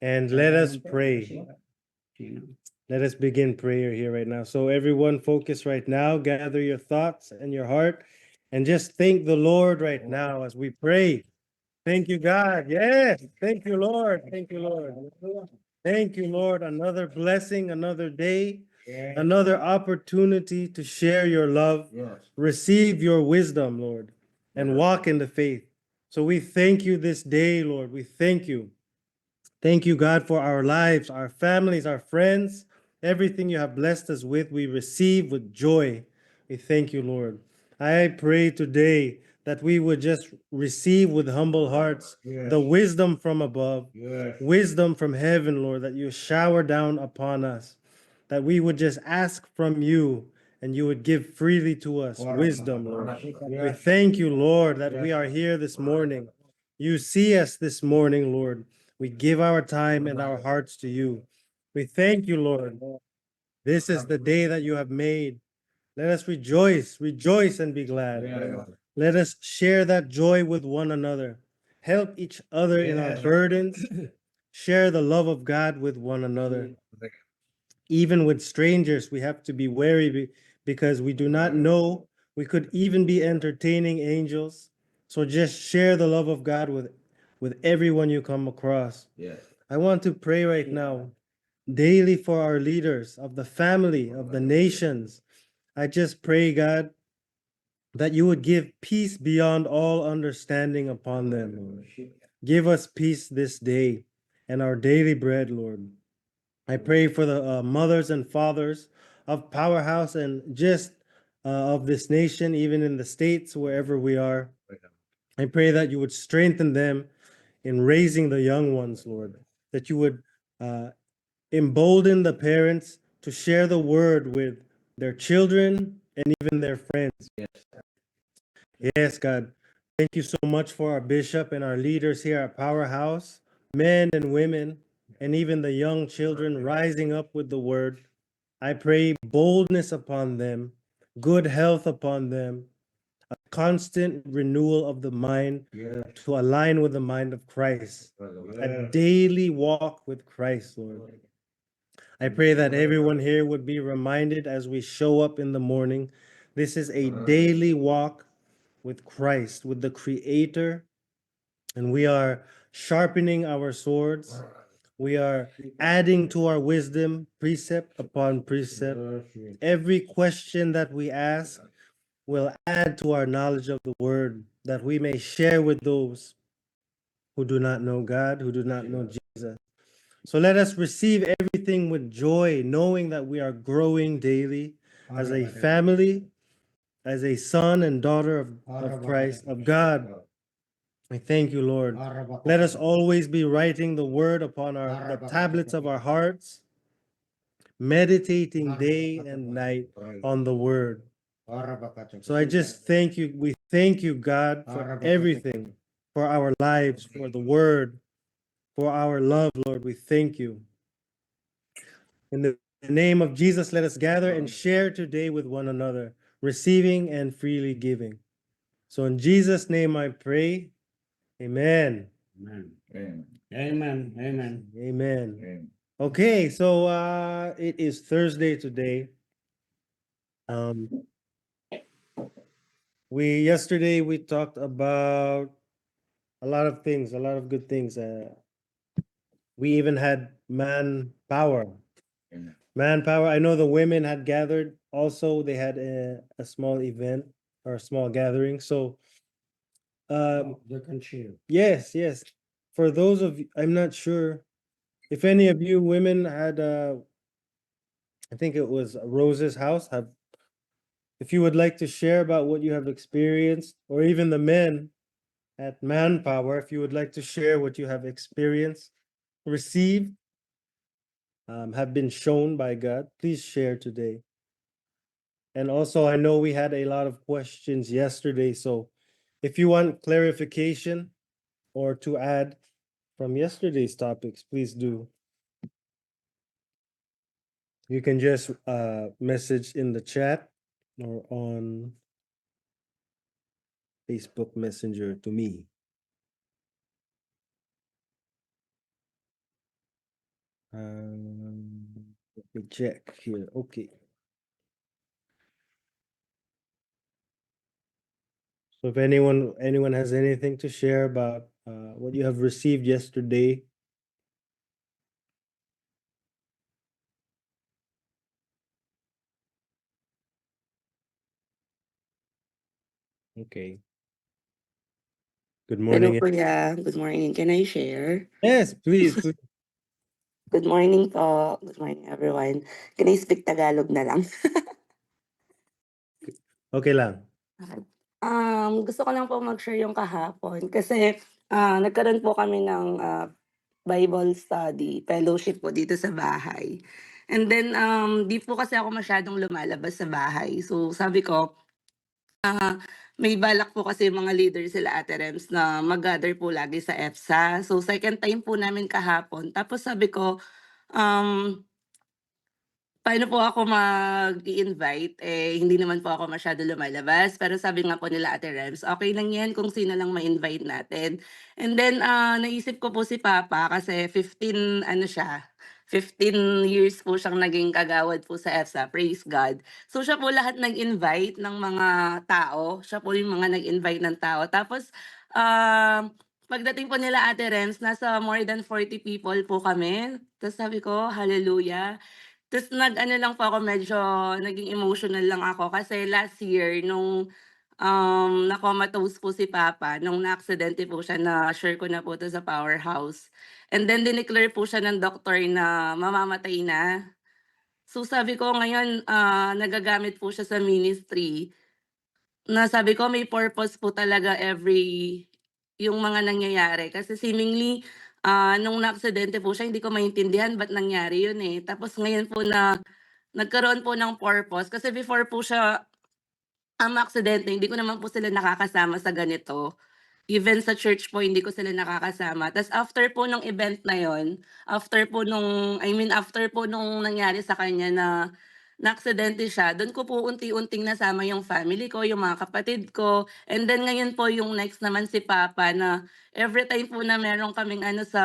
and let us pray. Let us begin prayer here right now. So, everyone, focus right now, gather your thoughts and your heart, and just thank the Lord right now as we pray. Thank you, God. Yes. Thank you, Lord. Thank you, Lord. Thank you, Lord. Another blessing, another day, another opportunity to share your love, receive your wisdom, Lord, and walk in the faith. So we thank you this day, Lord. We thank you. Thank you, God, for our lives, our families, our friends, everything you have blessed us with, we receive with joy. We thank you, Lord. I pray today that we would just receive with humble hearts the wisdom from above, wisdom from heaven, Lord, that you shower down upon us, that we would just ask from you and you would give freely to us wisdom, Lord. We thank you, Lord, that we are here this morning. You see us this morning, Lord. We give our time and our hearts to you. We thank you, Lord. This is the day that you have made. Let us rejoice and be glad. Let us share that joy with one another. Help each other in our burdens. Share the love of God with one another. Even with strangers, we have to be wary because we do not know. We could even be entertaining angels. So just share the love of God with everyone you come across. I want to pray right now daily for our leaders of the family, of the nations. I just pray, God, that you would give peace beyond all understanding upon them, Lord. Give us peace this day and our daily bread, Lord. I pray for the mothers and fathers of Powerhouse and just of this nation, even in the States, wherever we are. I pray that you would strengthen them in raising the young ones, Lord, that you would uh, embolden the parents to share the word with their children and even their friends. Yes, God. Thank you so much for our bishop and our leaders here at Powerhouse, men and women, and even the young children rising up with the word. I pray boldness upon them, good health upon them, a constant renewal of the mind to align with the mind of Christ, a daily walk with Christ, Lord. I pray that everyone here would be reminded as we show up in the morning. This is a daily walk with Christ, with the Creator, and we are sharpening our swords. We are adding to our wisdom, precept upon precept. Every question that we ask will add to our knowledge of the Word, that we may share with those who do not know God, who do not know Jesus. So let us receive everything with joy, knowing that we are growing daily as a family, as a son and daughter of Christ, of God. I thank you, Lord. Let us always be writing the word upon the tablets of our hearts, meditating day and night on the word. So I just thank you. We thank you, God, for everything, for our lives, for the word, for our love, Lord. We thank you. In the name of Jesus, let us gather and share today with one another, receiving and freely giving. So in Jesus' name I pray. Amen. Amen. Amen. Amen. Amen. Amen. Amen. Okay, so it is Thursday today. Um yesterday we talked about a lot of things, a lot of good things. We even had manpower. Amen. Manpower. I know the women had gathered also. They had a small event or a small gathering. So They can share. yes, yes. For those of I'm not sure if any of you women had I think it was Rose's house. Have if you would like to share about what you have experienced, or even the men at Manpower, if you would like to share what you have experienced, received, have been shown by God, please share today. And also, I know we had a lot of questions yesterday, so if you want clarification or to add from yesterday's topics, please do. You can just message in the chat or on Facebook Messenger to me. Let me check here. Okay. So if anyone has anything to share about what you have received yesterday. Okay. Good Hello morning. kuya, good morning. Can I share? Yes, please, please. Good morning po. Good morning everyone. Can I speak Tagalog na lang? Okay lang. Okay. Gusto ko lang po mag-share yung kahapon kasi nagkaroon po kami ng Bible study, fellowship po dito sa bahay. And then di po kasi ako masyadong lumalabas sa bahay. So sabi ko, may balak po kasi yung mga leader sila Ate Rems na mag-gather po lagi sa EPSA. So second time po namin kahapon. Tapos sabi ko, um, paano po ako mag-i-invite, eh, hindi naman po ako masyado lumalabas. Pero sabi nga po nila Ate Rems, okay lang yan kung sino lang ma-invite natin. And then, naisip ko po si Papa kasi 15, ano siya, 15 years po siyang naging kagawad po sa EPSA, praise God. So siya po lahat nag-invite ng mga tao, siya po yung mga nag-invite ng tao. Tapos, pagdating po nila Ate Rems, nasa more than 40 people po kami. Tapos sabi ko, hallelujah. Tas nag-ano lang po ako, medyo naging emotional lang ako kasi last year nung, na-comatose po si Papa, nung naaksidente po siya, na-share ko na po 'to sa Powerhouse. And then dineclare po siya ng doktor na mamamatay na. So sabi ko ngayon, nagagamit po siya sa ministry. Na sabi ko may purpose po talaga yung mga nangyayari kasi seemingly, nung naaksidente po siya hindi ko maintindihan ba't nangyari yun, eh. Tapos ngayon po na nagkaroon po ng purpose kasi before po siya, maaksidente hindi ko naman po sila nakakasama sa ganito. Even sa church po hindi ko sila nakakasama. Tas after po nung event na yun, after po nung nangyari sa kanya na naaksidente siya, dun ko po unti-unting nasama yung family ko, yung mga kapatid ko. And then ngayon po yung next naman si Papa na everytime po na meron kaming ano sa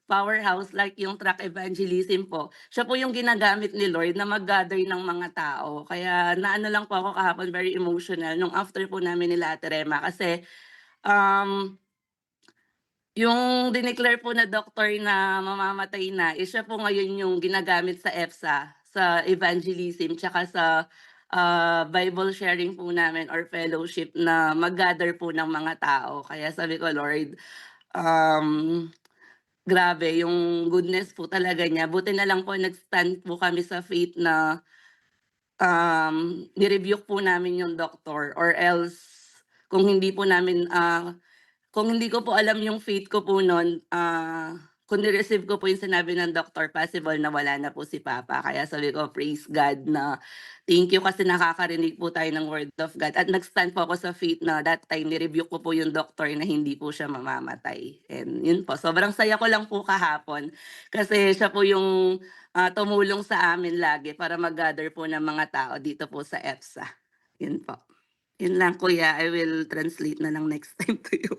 Powerhouse, like yung truck evangelism po, siya po yung ginagamit ni Lord na mag-gather ng mga tao. Kaya naano lang po ako kahapon, very emotional nung after po namin nila Ate Rema kasi Um, yung dineclare po na doktor na mamamatay na, siya po ngayon yung ginagamit sa EPSA, sa evangelism, tsaka sa Bible sharing po namin or fellowship na mag-gather po ng mga tao. Kaya sabi ko, Lord, um, grabe yung goodness po talaga niya. Buti na lang po nag-stand po kami sa faith na ni-rebuke po namin yung doktor or else kung hindi po namin kung hindi ko po alam yung fate ko po nun, kung ni-receive ko po yung sinabi ng doctor, possible na wala na po si Papa. Kaya sabi ko, praise God na thank you kasi nakakarinig po tayo ng word of God. At nag-stand po ako sa faith na that time, ni-review ko po yung doctor na hindi po siya mamamatay. And yun po, sobrang saya ko lang po kahapon kasi siya po yung tumulong sa amin lagi para mag-gather po ng mga tao dito po sa EPSA. Yun po. Yun lang kuya, I will translate na lang next time to you.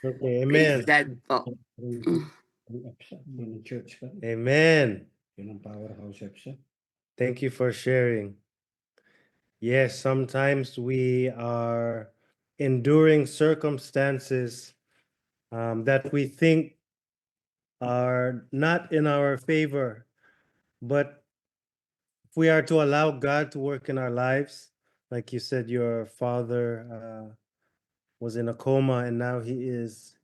Okay, Praise amen. God po. Ang EPSA, yun ang church ka. Amen. Yun ang Powerhouse EPSA. Thank you for sharing. Yes, sometimes we are enduring circumstances that we think are not in our favor, but if we are to allow God to work in our lives, like you said, your father was in a coma and now he is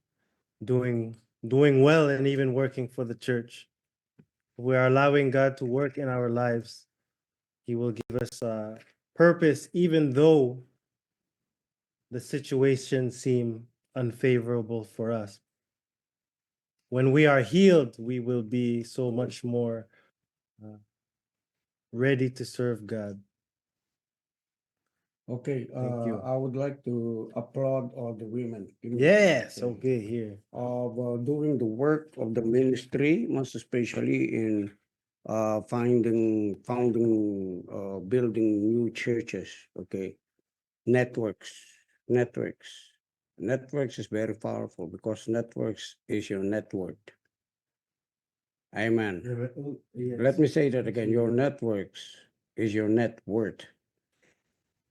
doing well and even working for the church. We are allowing God to work in our lives. He will give us purpose, even though the situation seem unfavorable for us. When we are healed, we will be so much more ready to serve God. Okay, Thank you. I would like to applaud all the women. Yes, okay, here. Of doing the work of the ministry, most especially in founding, building new churches. Okay, networks. Networks is very powerful because networks is your network. Amen. Yes. Let me say that again. Your networks is your net worth,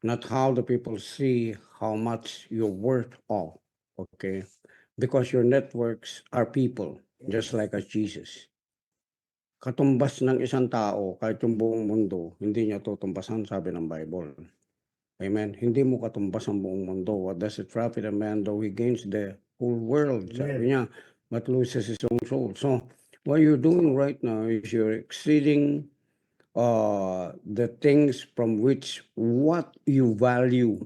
not how the people see how much you're worth of. Okay? Because your networks are people, just like as Jesus. Katumbas ng isang tao, kahit yung buong mundo, hindi niya tutumbasan, sabi ng Bible. Amen. Hindi mo katumbas ang buong mundo. What does it profit a man though he gains the whole world? Sabi niya, but loses his own soul. So, what you're doing right now is you're exceeding the things from which what you value,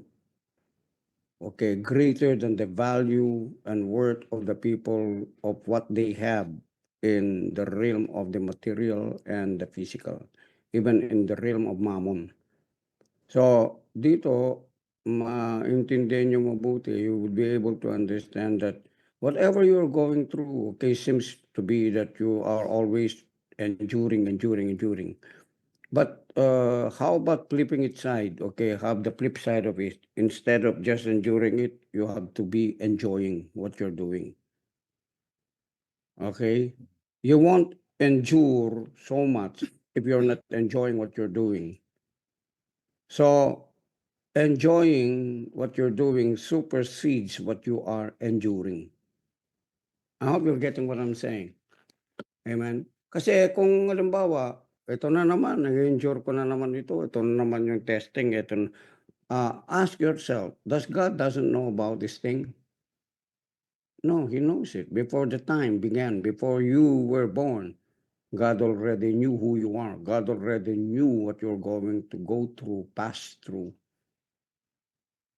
okay, greater than the value and worth of the people of what they have in the realm of the material and the physical, even in the realm of mammon. So, dito, maintindihan nyo mabuti, you would be able to understand that whatever you're going through, okay, seems to be that you are always enduring. But how about flipping it side? Okay, have the flip side of it. Instead of just enduring it, you have to be enjoying what you're doing. Okay? You won't endure so much if you're not enjoying what you're doing. So, enjoying what you're doing supersedes what you are enduring. I hope you're getting what I'm saying. Amen? Kasi kung halimbawa, ito na naman, nag-endure ko na naman ito na naman yung testing, ask yourself, does God doesn't know about this thing? No, He knows it. Before the time began, before you were born, God already knew who you are. God already knew what you're going to go through, pass through.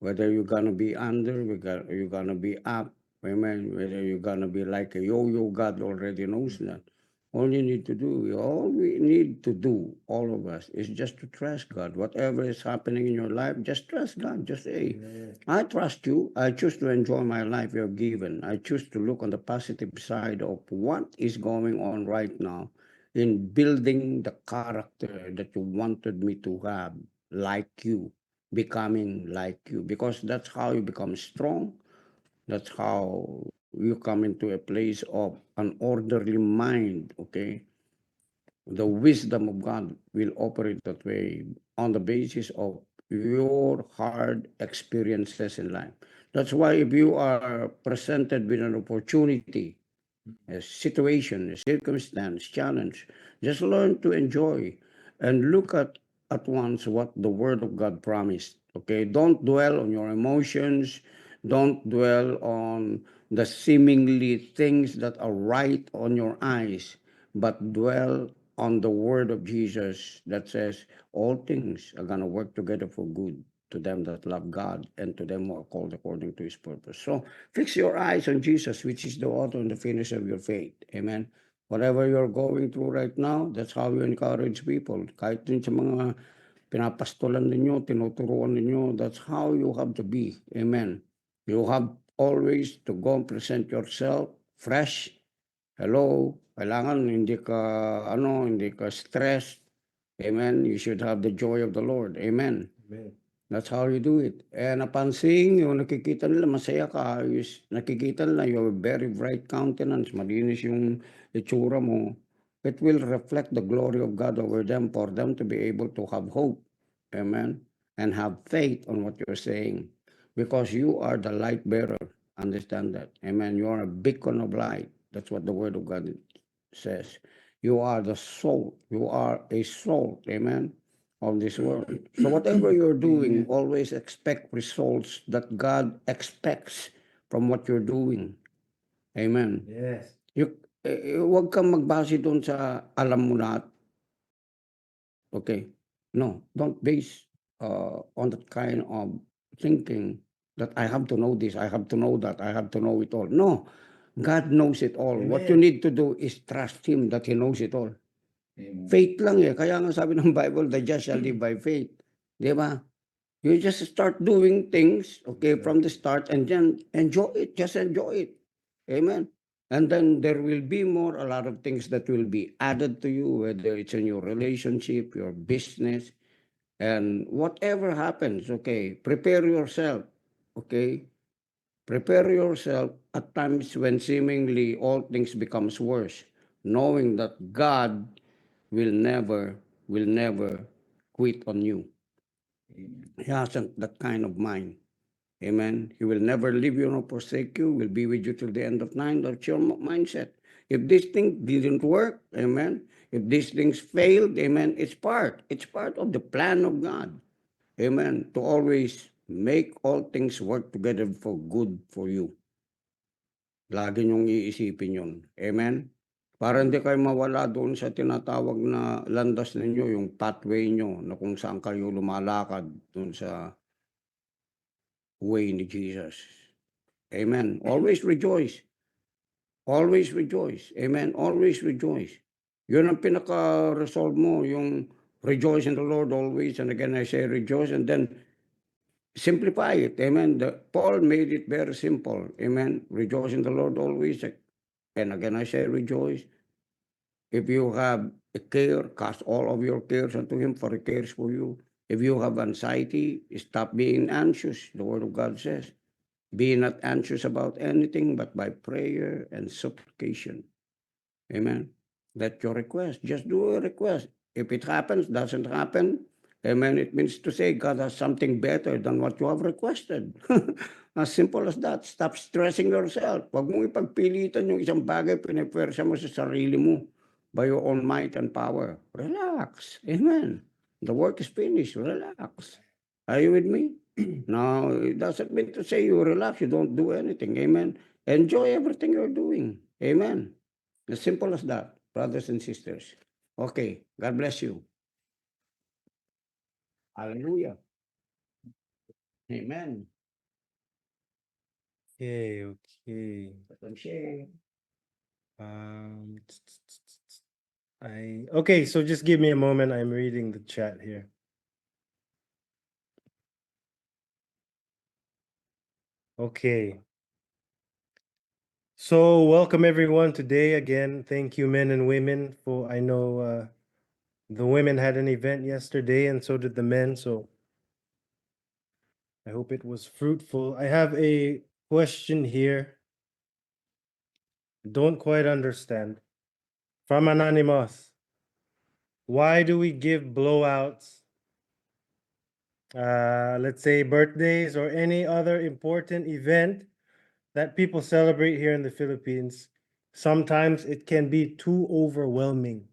Whether you're gonna be under, you're gonna be up, amen. Whether you're gonna be like a yo-yo, God already knows that. All we need to do, all of us, is just to trust God. Whatever is happening in your life, just trust God. Just say, I trust you. I choose to enjoy my life you've given. I choose to look on the positive side of what is going on right now in building the character that you wanted me to have, like you, becoming like you, because that's how you become strong. That's how you come into a place of an orderly mind, okay? The wisdom of God will operate that way on the basis of your hard experiences in life. That's why if you are presented with an opportunity, a situation, a circumstance, challenge, just learn to enjoy and look at once what the Word of God promised. Okay, don't dwell on your emotions. Don't dwell on the seemingly things that are right on your eyes, but dwell on the Word of Jesus that says all things are going to work together for good to them that love God and to them who are called according to His purpose. So, fix your eyes on Jesus, which is the author and the finisher of your faith. Amen. Whatever you're going through right now, that's how you encourage people. Kahit din sa mga pinapastolan ninyo, tinuturuan ninyo, that's how you have to be. Amen. You have always to go and present yourself fresh. Hello, kailangan hindi ka stressed. Amen. You should have the joy of the Lord. Amen. Amen. That's how you do it. Napansin, yung nakikita nila, masaya ka, nakikita nila, you have a very bright countenance, malinis yung itsura mo. It will reflect the glory of God over them for them to be able to have hope. Amen. And have faith on what you're saying. Because you are the light bearer. Understand that. Amen. You are a beacon of light. That's what the Word of God says. You are the salt. You are a salt. Amen. Of this world. So whatever you're doing, always expect results that God expects from what you're doing. Amen. Yes. Huwag kang magbase doon sa alam mo lahat. Okay? No, don't base on that kind of thinking that I have to know this, I have to know that, I have to know it all. No, God knows it all. What you Amen. need to do is trust Him that He knows it all. Amen. Faith lang eh. Kaya nga sabi ng Bible, the just shall live by faith. Di ba? You just start doing things, okay, from the start and then enjoy it. Just enjoy it. Amen. And then there will be a lot of things that will be added to you, whether it's in your relationship, your business, and whatever happens, okay, prepare yourself, okay? Prepare yourself at times when seemingly all things becomes worse. knowing that God will never quit on you. He hasn't that kind of mind. Amen. He will never leave you nor forsake you. Will be with you till the end of time. That's your mindset. If this thing didn't work, amen. If these things failed, amen. It's part of the plan of God. Amen. To always make all things work together for good for you. Lagi niyong iisipin yun. Amen? Para hindi kayo mawala doon sa tinatawag na landas ninyo, yung pathway nyo, na kung saan kayo lumalakad doon sa way ni Jesus. Amen. Always rejoice. Always rejoice. Amen. Always rejoice. Yun ang pinaka-resolve mo, yung rejoice in the Lord always. And again, I say rejoice. And then, simplify it. Amen. Paul made it very simple. Amen. Rejoice in the Lord always. And again, I say rejoice. If you have a care, cast all of your cares unto him, for he cares for you. If you have anxiety, stop being anxious. The word of God says, be not anxious about anything, but by prayer and supplication. Amen. Let your request. Just do a request. If it happens, doesn't happen, amen, it means to say God has something better than what you have requested. As simple as that. Stop stressing yourself. Huwag mong ipagpilitan yung isang bagay, pinipwersa mo sa sarili mo by your own might and power. Relax. Amen. The work is finished. Relax. Are you with me? Now, it doesn't mean to say you relax, you don't do anything. Amen. Enjoy everything you're doing. Amen. As simple as that, brothers and sisters. Okay, God bless you. Hallelujah. Amen. Okay, okay. Share. Um, okay, so just give me a moment. I'm reading the chat here. Okay. So welcome everyone today again. Thank you, men and women, for I know the women had an event yesterday and so did the men. So I hope it was fruitful. I have a question here. Don't quite understand. From Anonymous. Why do we give blowouts? Let's say birthdays or any other important event that people celebrate here in the Philippines. Sometimes it can be too overwhelming.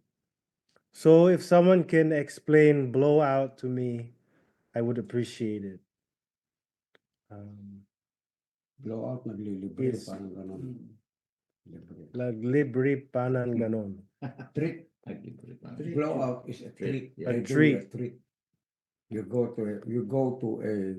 So if someone can explain blowout to me, I would appreciate it. Blowout, naglilibre, Yes. parang ganon. Libre. Libre panan ganon. Treat. Blowout is a treat. A They do treat. a treat. You go to a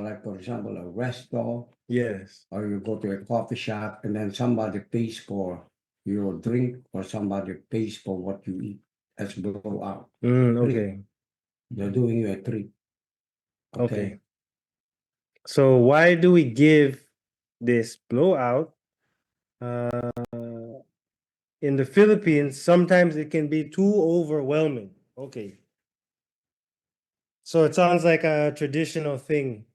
like for example a resto, Yes. or you go to a coffee shop, and then somebody pays for your drink, or somebody pays for what you eat. That's blowout. Okay. They're doing you a treat. Okay. So why do we give this blowout? In the Philippines, sometimes it can be too overwhelming. Okay. So it sounds like a traditional thing,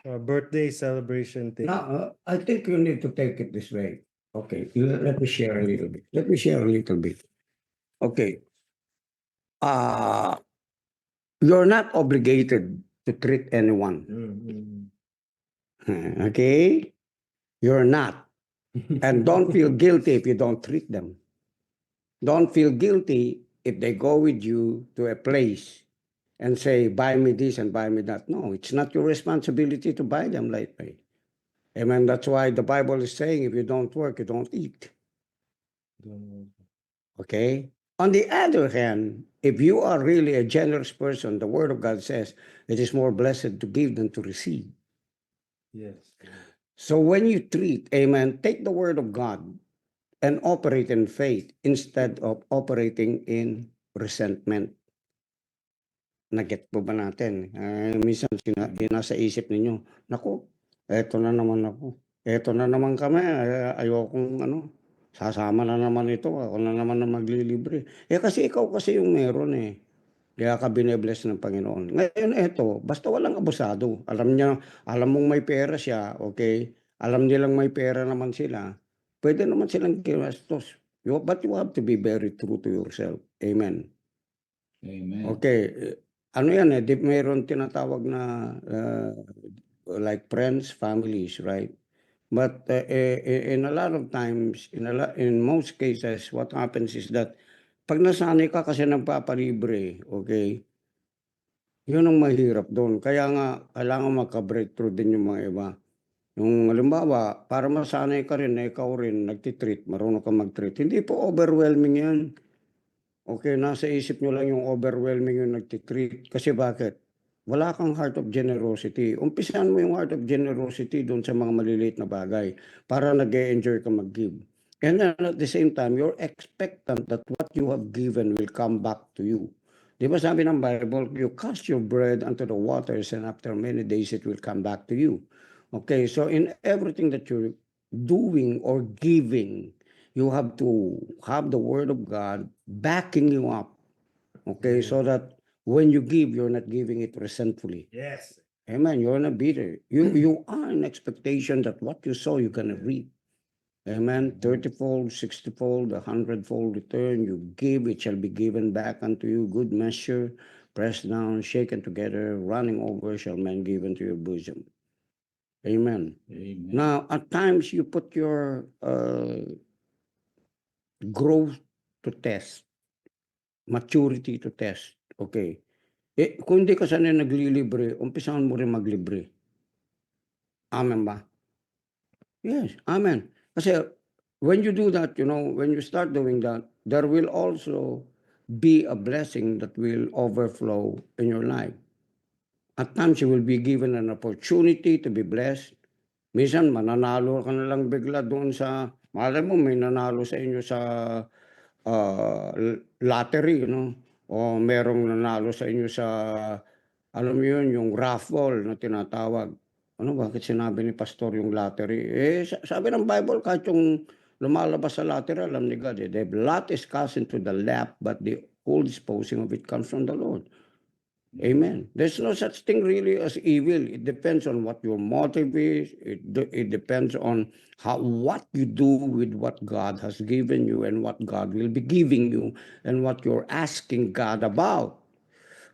a birthday celebration thing. Now, I think you need to take it this way. Okay, let me share a little bit. Okay. You're not obligated to treat anyone. Okay? You're not. And don't feel guilty if you don't treat them. Don't feel guilty if they go with you to a place and say, buy me this and buy me that. No, it's not your responsibility to buy them lightly. Amen. That's why the Bible is saying, if you don't work, you don't eat. Okay? On the other hand, if you are really a generous person, the Word of God says, it is more blessed to give than to receive. Yes. So when you treat, amen, take the Word of God and operate in faith instead of operating in resentment. Naget po ba natin? Minsan nasa isip ninyo, naku, eto na naman ako. Eto na naman kami, ayokong sasama na naman ito, ako na naman na maglilibre. Kasi ikaw kasi yung meron eh. Kaya ka binebless ng Panginoon. Ngayon eto, basta walang abusado. Alam mong may pera siya, okay? Alam nilang may pera naman sila. Pwede naman silang ginastos. But you have to be very true to yourself. Amen. Amen. Okay. Ano yan eh, mayroon tinatawag na like friends, families, right? But in a lot of times, in most cases, what happens is that pag nasanay ka kasi nagpapalibre, okay, yun ang mahirap doon. Kaya nga, kailangan magka-breakthrough din yung mga iba. Yung halimbawa, para masanay ka rin, na ikaw rin nagtitreat, marunong ka mag-treat. Hindi po overwhelming yan. Okay, nasa isip nyo lang yung overwhelming yung nagtitreat. Kasi bakit? Wala kang heart of generosity. Umpisahan mo yung heart of generosity doon sa mga maliliit na bagay para nag-e-enjoy ka mag-give. And then at the same time, you're expectant that what you have given will come back to you. Di ba sabi ng Bible, you cast your bread unto the waters and after many days it will come back to you. Okay, so in everything that you're doing or giving, you have to have the word of God backing you up. Okay, so that when you give, you're not giving it resentfully. Yes. Amen. You're not bitter. You are in expectation that what you sow, you're gonna reap. Amen. 30-fold, 60-fold, 100-fold return. You give, it shall be given back unto you. Good measure, pressed down, shaken together, running over, shall men give into your bosom. Amen. Amen. Now, at times you put your growth to test, maturity to test. Okay. Kung hindi ka sanay naglilibre, umpisahan mo rin maglibre. Amen ba? Yes, amen. Kasi when you do that, when you start doing that, there will also be a blessing that will overflow in your life. At times, you will be given an opportunity to be blessed. Minsan, mananalo ka na lang bigla doon sa, malay mo, may nanalo sa inyo sa lottery, o merong nanalo sa inyo sa, alam mo yun, yung raffle na tinatawag. Bakit sinabi ni pastor yung lottery? Sabi ng Bible, kahit yung lumalabas sa lottery, alam ni God, the lot is cast into the lap, but the whole disposing of it comes from the Lord. Amen. There's no such thing really as evil. It depends on what your motive is. It depends on what you do with what God has given you and what God will be giving you and what you're asking God about.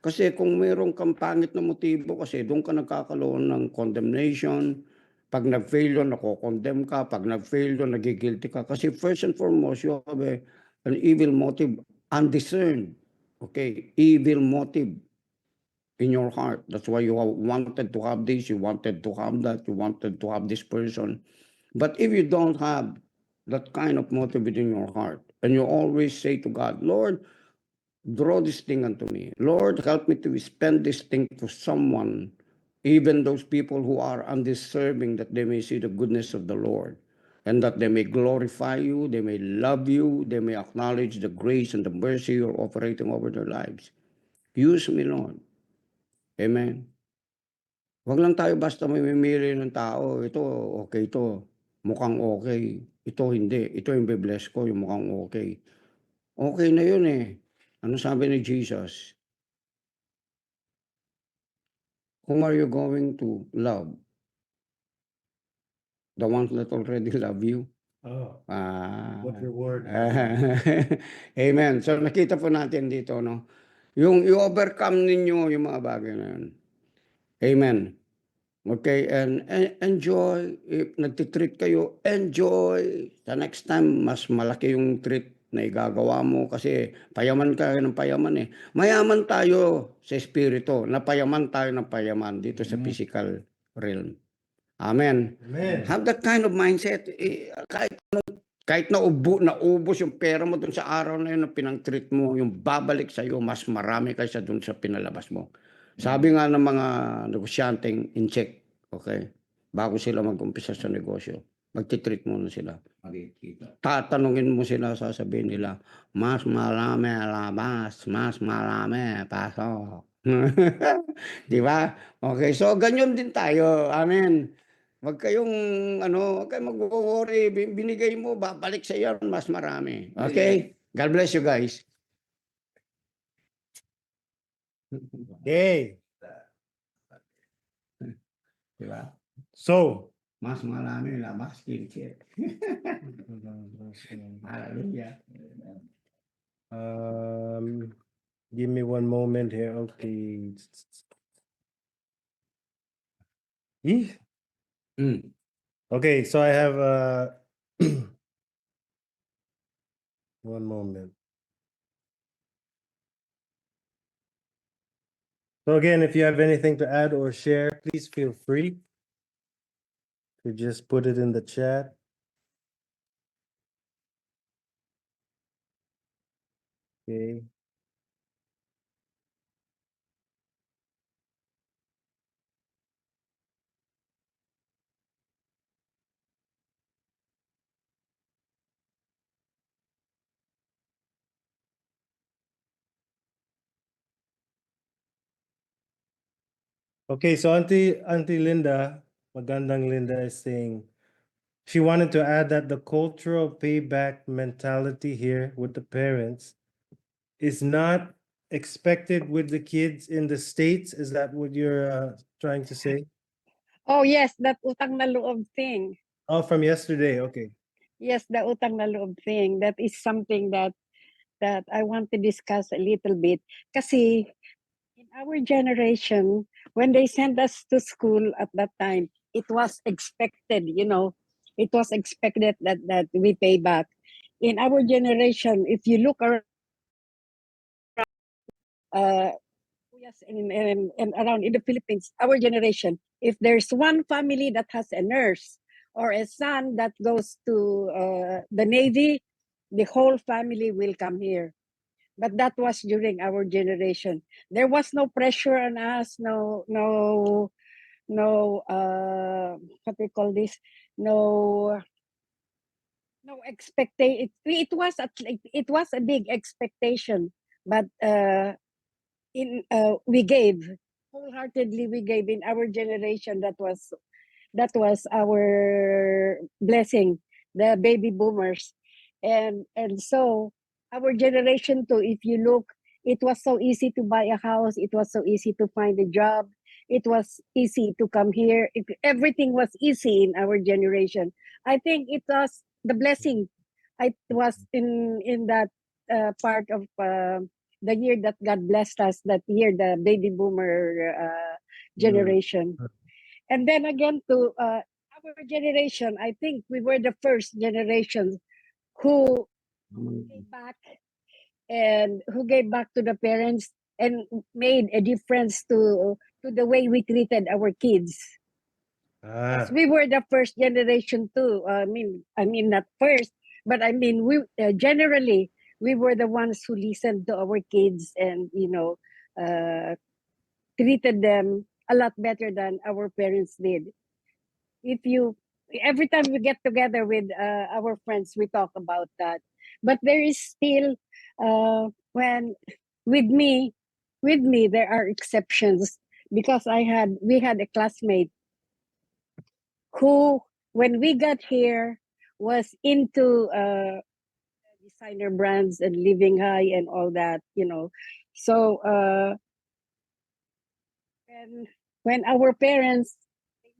Kasi kung mayroong kang pangit na motibo, kasi doon ka nagkakaroon ng condemnation. Pag nag-fail yun, nako-condemn ka. Pag nag-fail yun, nagigilty ka. Kasi first and foremost, you have an evil motive, undiscerned. Okay, evil motive in your heart. That's why you wanted to have this, you wanted to have that, you wanted to have this person. But if you don't have that kind of motive within your heart, and you always say to God, Lord, draw this thing unto me. Lord, help me to spend this thing to someone, even those people who are undeserving, that they may see the goodness of the Lord, and that they may glorify you, they may love you, they may acknowledge the grace and the mercy you're operating over their lives. Use me, Lord. Amen. Wag lang tayo basta mamimili ng tao. Ito, okay ito. Mukhang okay. Ito hindi. Ito yung be-bless ko, yung mukhang okay. Okay na yun eh. Ano sabi ni Jesus? Whom are you going to love? The ones that already love you? Oh, Ah. what reward? Amen. So nakita po natin dito, no? Yung i-overcome ninyo yung mga bagay na yun. Amen. Okay, and enjoy. If nagtitreat kayo, enjoy. The next time, mas malaki yung treat na igagawa mo kasi payaman ka ng payaman eh. Mayaman tayo sa espiritu, napayaman tayo ng payaman dito sa physical realm. Amen. Amen. Have that kind of mindset. Kahit naubos yung pera mo dun sa araw na yun na pinang-treat mo, yung babalik sa iyo mas marami kaysa dun sa pinalabas mo. Sabi nga ng mga negosyanteng in-check, okay, bago sila mag-umpisa sa negosyo, magtitreat muna sila. Makikita. Tatanungin mo sila, sasabihin nila, mas marami labas, mas marami pasok. Di ba? Okay, so ganyan din tayo. Amen. Huwag kayong, huwag kayong mag-worry. Binigay mo, babalik sa iyo, mas marami. Okay? God bless you guys. Okay. Di ba? So, mas marami labas kinche. Hallelujah. Give me one moment here. Okay. Yee. Mm. Okay, so I have one moment. So again, if you have anything to add or share, please feel free to just put it in the chat. Okay. Okay, so Auntie Linda, Magandang Linda is saying she wanted to add that the cultural payback mentality here with the parents is not expected with the kids in the States. Is that what you're trying to say? Oh yes, that utang na loob thing. Oh, from yesterday. Okay. Yes, the utang na loob thing. That is something that I want to discuss a little bit. Kasi in our generation, when they sent us to school at that time, it was expected, you know, it was expected that we pay back. In our generation, if you look around, yes, and around in the Philippines, our generation, if there's one family that has a nurse or a son that goes to the Navy, the whole family will come here. But that was during our generation. There was no pressure on us, no, what they call this, no expectation. It was a big expectation, but we gave wholeheartedly. We gave in our generation. That was our blessing, the baby boomers, and so our generation too. If you look, it was so easy to buy a house. It was so easy to find a job. It was easy to come here. Everything was easy in our generation. I think it was the blessing. It was in that part of the year that God blessed us. That year, the baby boomer generation. And then again, to our generation, I think we were the first generation who gave back and who gave back to the parents and made a difference to the way we treated our kids. Ah, We were the first generation too. I mean not first, but I mean we generally we were the ones who listened to our kids and treated them a lot better than our parents did. Every time we get together with our friends, we talk about that. But there is still when with me there are exceptions because we had a classmate who, when we got here, was into designer brands and living high and all that, So when our parents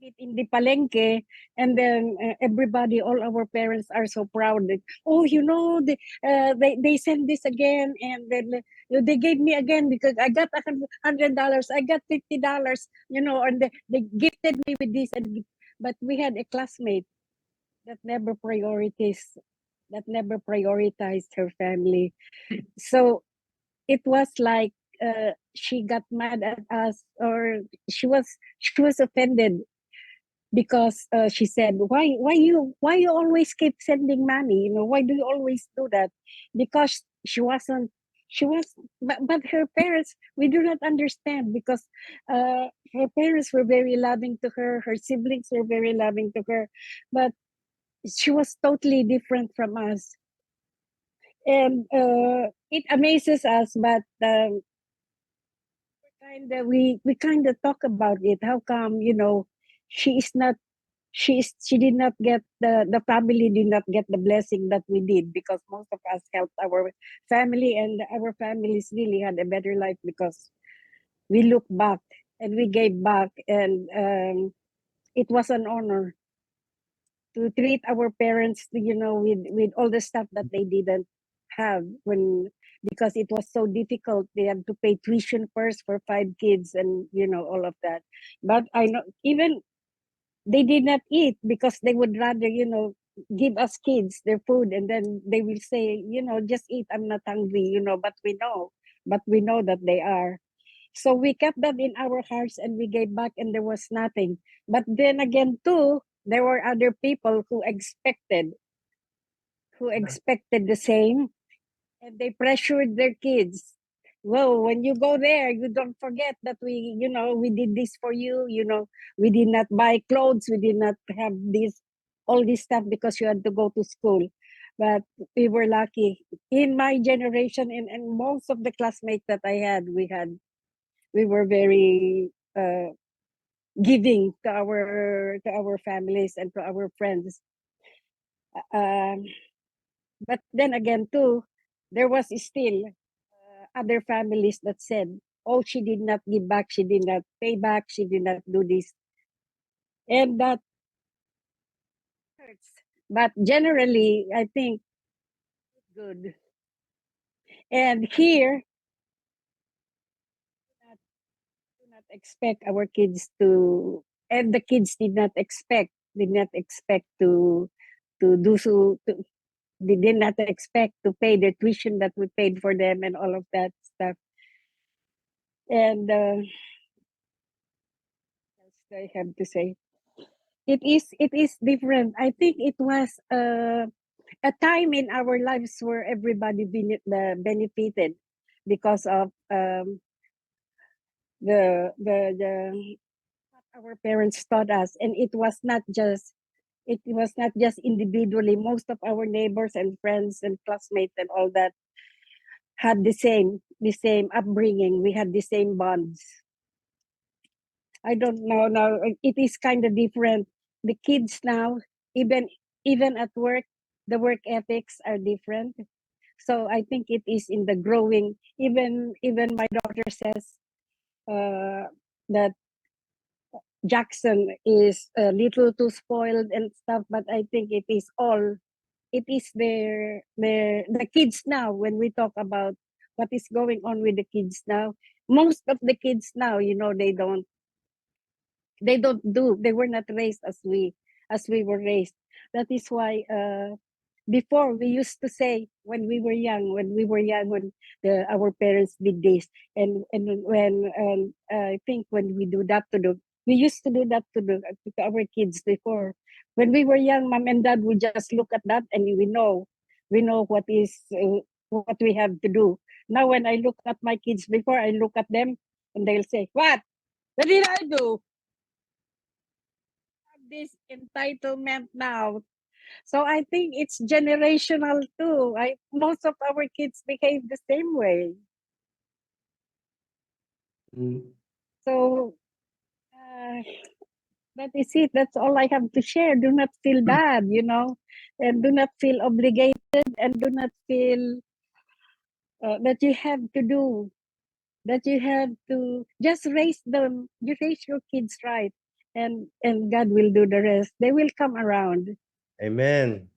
meet in the palengke, and then everybody, all our parents are so proud that, oh, they sent this again, and then they gave me again because I got $100, I got $50, and they gifted me with this. But we had a classmate that never prioritized her family. So it was like she got mad at us, or she was offended because she said, why you always keep sending money, why do you always do that? Because but her parents, we do not understand, because her parents were very loving to her, her siblings were very loving to her, but she was totally different from us. And it amazes us, but we kind of talk about it. How come, she is not she did not get the family did not get the blessing that we did, because most of us helped our family, and our families really had a better life because we look back and we gave back, and it was an honor to treat our parents, with all the stuff that they didn't have because it was so difficult. They had to pay tuition first for 5 kids and all of that. But I know even they did not eat because they would rather give us kids their food, and then they will say, just eat, I'm not hungry, but we know that they are. So we kept that in our hearts and we gave back, and there was nothing. But then again too, there were other people who expected the same, and they pressured their kids. Well, when you go there, you don't forget that we did this for you. We did not buy clothes, we did not have all this stuff because you had to go to school. But we were lucky. In my generation, and most of the classmates that I had, we were very giving to our families and to our friends. Um, but then again too, there was still other families that said, "Oh, she did not give back, she did not pay back, she did not do this," and that hurts. But generally, I think it's good. And here, do not expect our kids to, and the kids did not expect to do so. They did not expect to pay the tuition that we paid for them and all of that stuff. And what else do I have to say? It is different. I think it was a time in our lives where everybody benefited because of the what our parents taught us, and it was not just individually. Most of our neighbors and friends and classmates and all that had the same upbringing. We had the same bonds. I don't know now. It is kind of different. The kids now, even even at work, the work ethics are different. So I think it is in the growing. Even my daughter says that Jackson is a little too spoiled and stuff, but I think it is the kids now. When we talk about what is going on with the kids now, most of the kids now, they were not raised as we were raised. That is why before we used to say when we were young, when our parents did this, and when I think when we do that we used to do that to our kids before. When we were young, mom and dad would just look at that, and we know what we have to do. Now when I look at my kids, before I look at them, and they'll say, what did I do? Have this entitlement now. So I think it's generational too. Most of our kids behave the same way. Mm. So that is it. That's all I have to share. Do not feel bad, and do not feel obligated, and do not feel that you have to do, that you have to just raise them. You raise your kids right, and God will do the rest. They will come around. Amen.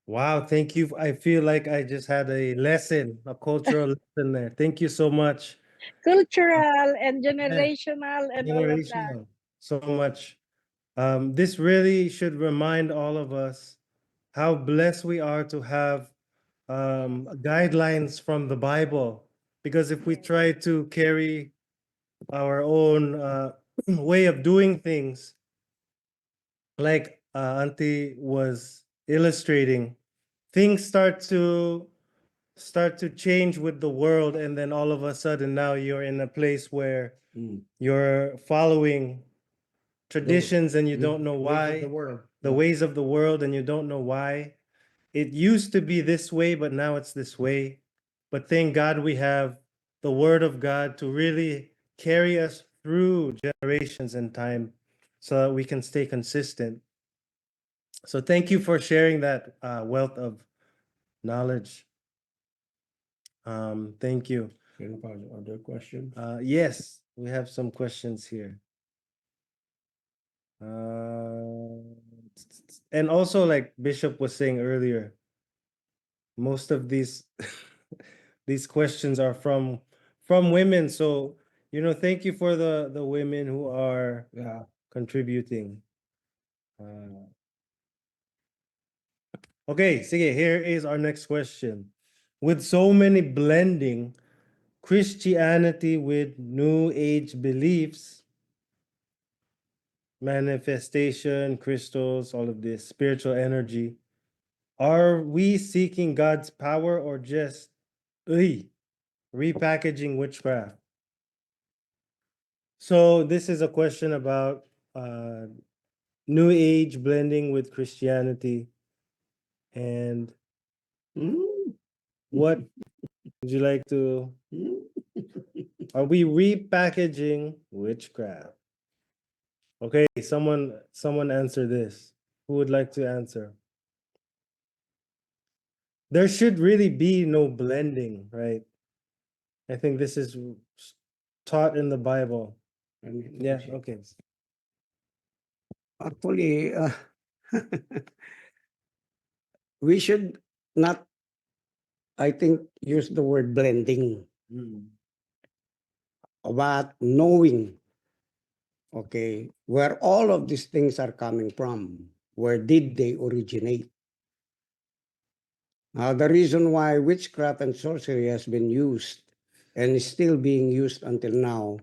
Wow, thank you. I feel like I just had a lesson, a cultural lesson there. Thank you so much. Cultural and generational and all of that. Generational. So much. This really should remind all of us how blessed we are to have guidelines from the Bible. Because if we try to carry our own way of doing things, like Auntie was illustrating, things start to change with the world, and then all of a sudden now you're in a place where Mm. you're following traditions and you Mm. don't know Ways of why, the world. the ways of the world, and you don't know why. It used to be this way, but now it's this way. But thank God we have the word of God to really carry us through generations and time so that we can stay consistent. So thank you for sharing that wealth of knowledge. Thank you. Any other questions? Yes, we have some questions here. Uh, and also like Bishop was saying earlier, most of these these questions are from women. So, thank you for the women who are contributing. Okay, sige, here is our next question. With so many blending Christianity with New Age beliefs, manifestation, crystals, all of this, spiritual energy, are we seeking God's power or just repackaging witchcraft? So this is a question about New Age blending with Christianity. And Hmm? what would you like to? Hmm? Are we repackaging witchcraft? Okay, someone answer this. Who would like to answer? There should really be no blending, right? I think this is taught in the Bible. Yeah, okay. Actually, we should not, I think, use the word blending, but knowing, okay, where all of these things are coming from. Where did they originate? The reason why witchcraft and sorcery has been used and is still being used until now,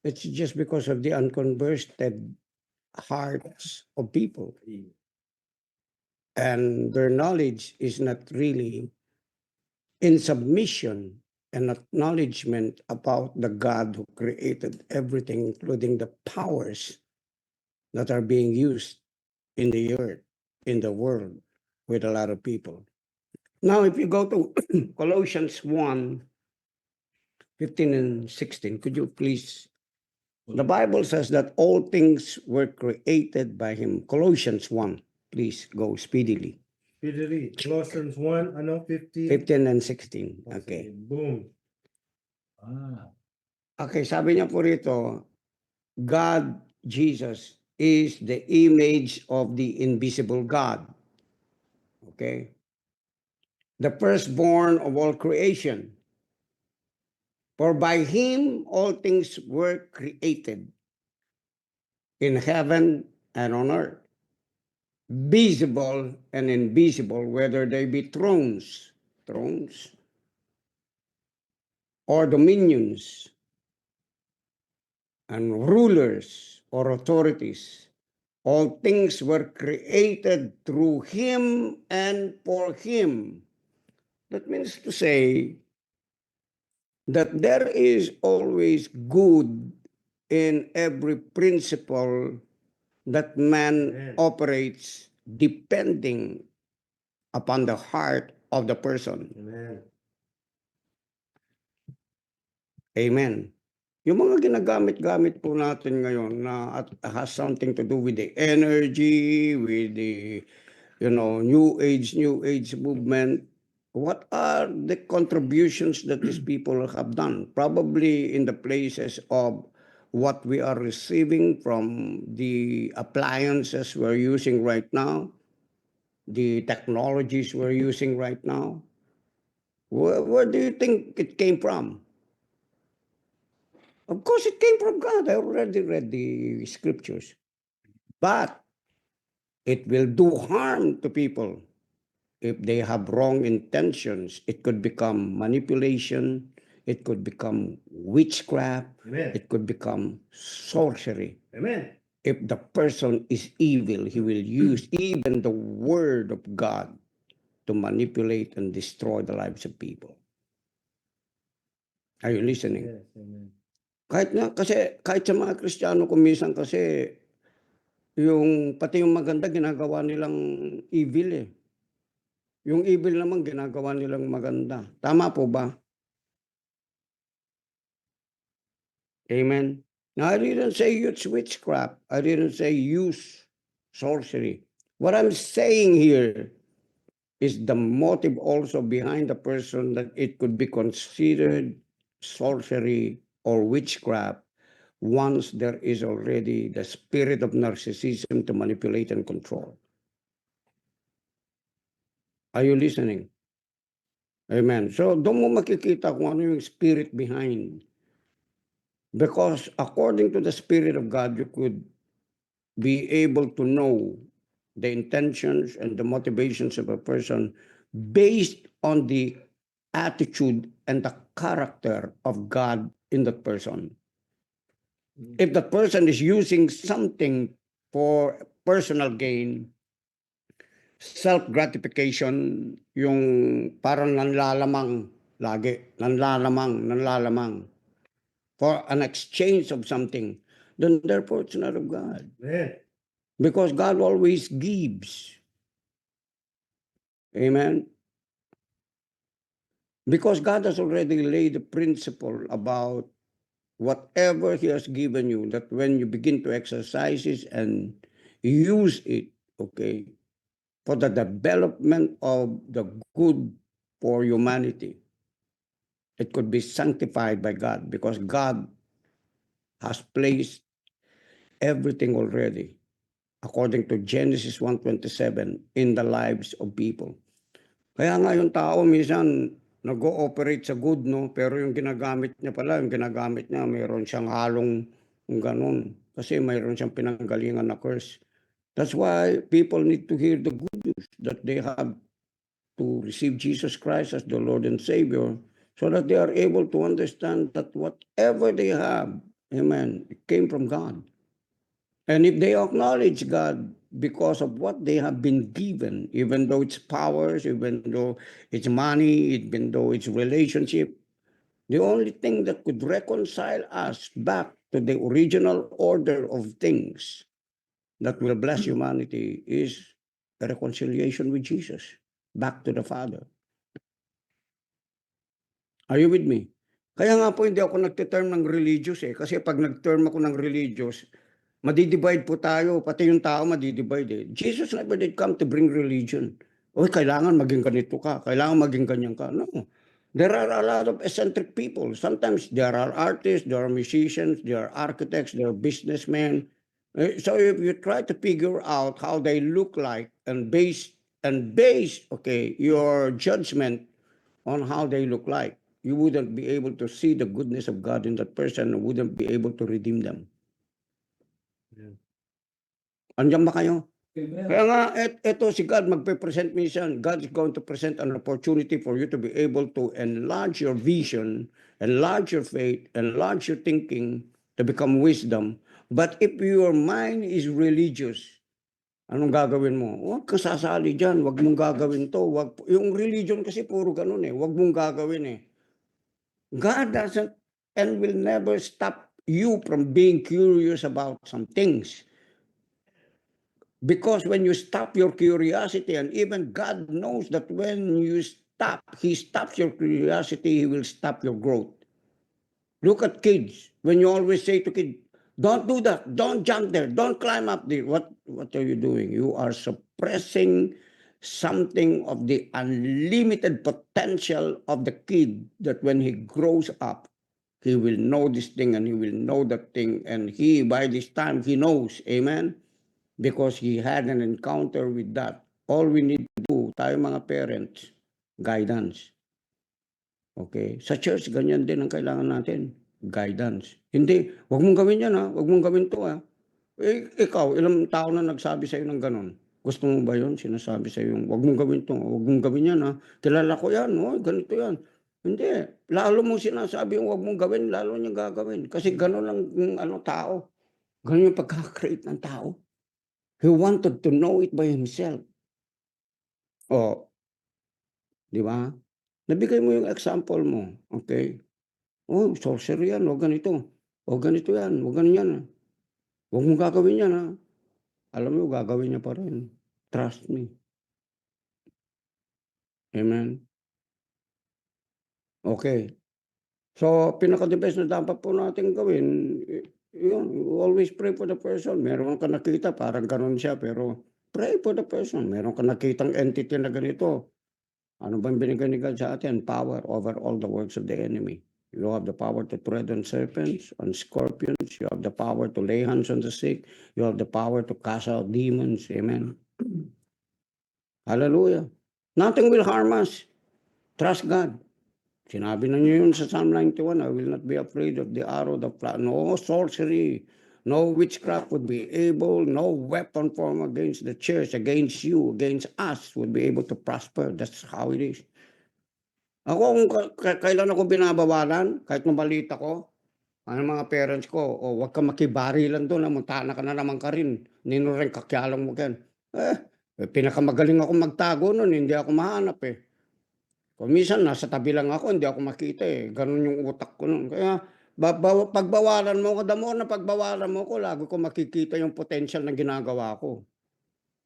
it's just because of the unconverted hearts of people. And their knowledge is not really in submission and acknowledgement about the God who created everything, including the powers that are being used in the earth, in the world, with a lot of people. Now, if you go to Colossians 1:15 and 16, could you please? The Bible says that all things were created by him. Colossians 1, please go speedily. Speedily. Colossians 1, 15. 15 and 16. Okay. Boom. Okay, sabi niya po rito, God, Jesus, is the image of the invisible God. Okay? The firstborn of all creation. For by him all things were created in heaven and on earth, visible and invisible, whether they be thrones or dominions and rulers or authorities. All things were created through him and for him. That means to say that there is always good in every principle that man Amen. operates depending upon the heart of the person. Amen. Amen. Yung mga ginagamit-gamit po natin ngayon na has something to do with the energy, with the new age movement, what are the contributions that these people have done? Probably in the places of what we are receiving from the appliances we're using right now, the technologies we're using right now. Where do you think it came from? Of course, it came from God. I already read the scriptures. But it will do harm to people if they have wrong intentions. It could become manipulation. It could become witchcraft. Amen. It could become sorcery. Amen. If the person is evil, he will use even the word of God to manipulate and destroy the lives of people. Are you listening? Yes, amen. Kahit sa mga Kristiyano kumisan kasi pati yung maganda ginagawa nilang evil eh. Yung evil naman ginagawa nilang maganda. Tama po ba? Amen. Now, I didn't say use witchcraft. I didn't say use sorcery. What I'm saying here is the motive also behind the person that it could be considered sorcery or witchcraft once there is already the spirit of narcissism to manipulate and control. Are you listening? Amen. So, doon mo makikita kung ano yung spirit behind. Because according to the Spirit of God, you could be able to know the intentions and the motivations of a person based on the attitude and the character of God in that person. If that person is using something for personal gain, self-gratification, yung parang nanlalamang lagi, nanlalamang for an exchange of something, then therefore it's not of God. Amen. Because God always gives. Amen. Because God has already laid the principle about whatever He has given you, that when you begin to exercise it and use it, okay, for the development of the good for humanity, it could be sanctified by God because God has placed everything already, according to Genesis 1:27, in the lives of people. Kaya nga yung tao minsan nag-ooperate sa good, no? Pero yung ginagamit niya pala, mayroon siyang halong ganun. Kasi mayroon siyang pinanggalingan na curse. That's why people need to hear the good news that they have to receive Jesus Christ as the Lord and Savior so that they are able to understand that whatever they have, amen, it came from God. And if they acknowledge God because of what they have been given, even though it's powers, even though it's money, even though it's relationship, the only thing that could reconcile us back to the original order of things that will bless humanity is the reconciliation with Jesus, back to the Father. Are you with me? Kaya nga po hindi ako nagte-term ng religious kasi pag nag-term ako ng religious, madidivide po tayo, pati yung tao madidivide Jesus never did come to bring religion. Oy, kailangan maging ganito ka, kailangan maging ganyan ka. No. There are a lot of eccentric people. Sometimes there are artists, there are musicians, there are architects, there are businessmen. So if you try to figure out how they look like and base okay, your judgment on how they look like, you wouldn't be able to see the goodness of God in that person and wouldn't be able to redeem them. Yeah. Andiyan ba kayo? Amen. Kaya nga, eto si God magpe-present minsan. God is going to present an opportunity for you to be able to enlarge your vision, enlarge your faith, enlarge your thinking to become wisdom. But if your mind is religious, anong gagawin mo? Huwag kang sasali dyan. Huwag mong gagawin to. Yung religion kasi puro ganun Huwag mong gagawin God doesn't and will never stop you from being curious about some things. Because when you stop your curiosity, and even God knows that when you stop, He stops your curiosity, He will stop your growth. Look at kids. When you always say to kids, don't do that, don't jump there, don't climb up there. What are you doing? You are suppressing something of the unlimited potential of the kid that when he grows up, he will know this thing and he will know that thing. And he, by this time, he knows. Amen? Because he had an encounter with that. All we need to do, tayo mga parents, guidance. Okay? Sa church, ganyan din ang kailangan natin. Guidance. Hindi, wag mong gawin yan wag mong gawin to ikaw, ilang tao na nagsabi sa'yo ng ganon? Gusto mo ba yun? Sinasabi sa'yo, wag mong gawin to, wag mong gawin yan Kilala ko yan, ganito yan. Hindi, lalo mong sinasabi yung wag mong gawin, lalo niyang gagawin. Kasi ganon lang yung tao. Ganon yung pagkakreate ng tao. He wanted to know it by himself. Di ba? Nabigay mo yung example mo. Okay? Sorcery yan, o ganito. O ganito yan, o ganyan. Huwag mong gagawin yan Alam mo, gagawin niya pa rin. Trust me. Amen? Okay. So, pinaka-the best na dapat po natin gawin, yun, always pray for the person. Meron ka nakita, parang ganun siya, pero pray for the person. Meron ka nakitang entity na ganito. Ano bang binigay ni God sa atin? Power over all the works of the enemy. You have the power to tread on serpents, on scorpions. You have the power to lay hands on the sick. You have the power to cast out demons. Amen. Hallelujah. Nothing will harm us. Trust God. Sinabi na niyo yun sa Psalm 91, I will not be afraid of the arrow, the fly. No sorcery, no witchcraft would be able, no weapon formed against the church, against you, against us would be able to prosper. That's how it is. Ako, kung kailan ako binabawalan, kahit nung balita ko, ano mga parents ko, o wag ka makibarilan doon, muntana ka na naman ka rin, nino rin kakyalang mo yan. Pinakamagaling ako magtago noon, hindi ako mahanap eh. Kung minsan, nasa tabi lang ako, hindi ako makita eh. Ganun yung utak ko noon. Kaya, pagbawalan mo ko, damo na pagbawalan mo ko, lagi ko makikita yung potential na ginagawa ko.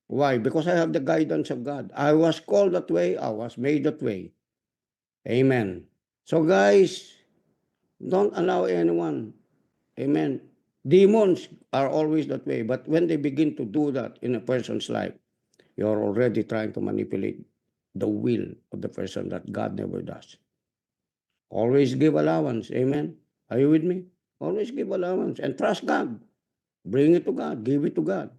Why? Because I have the guidance of God. I was called that way, I was made that way. Amen. So guys, don't allow anyone. Amen. Demons are always that way. But when they begin to do that in a person's life, you're already trying to manipulate the will of the person that God never does. Always give allowance. Amen. Are you with me? Always give allowance and trust God. Bring it to God. Give it to God.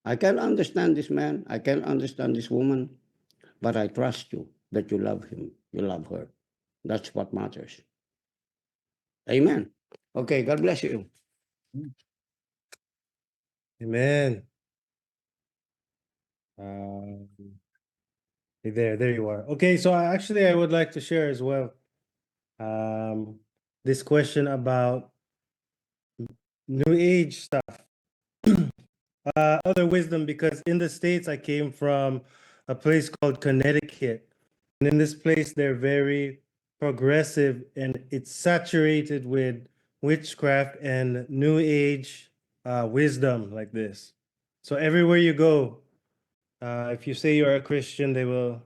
I can understand this man. I can understand this woman. But I trust you that you love him. You love her. That's what matters. Amen. Okay, God bless you. Amen. There you are. Okay, so actually I would like to share as well this question about New Age stuff. Other wisdom, because in the States I came from a place called Connecticut. And in this place they're very progressive and it's saturated with witchcraft and New Age wisdom like this. So everywhere you go, if you say you're a Christian, they'll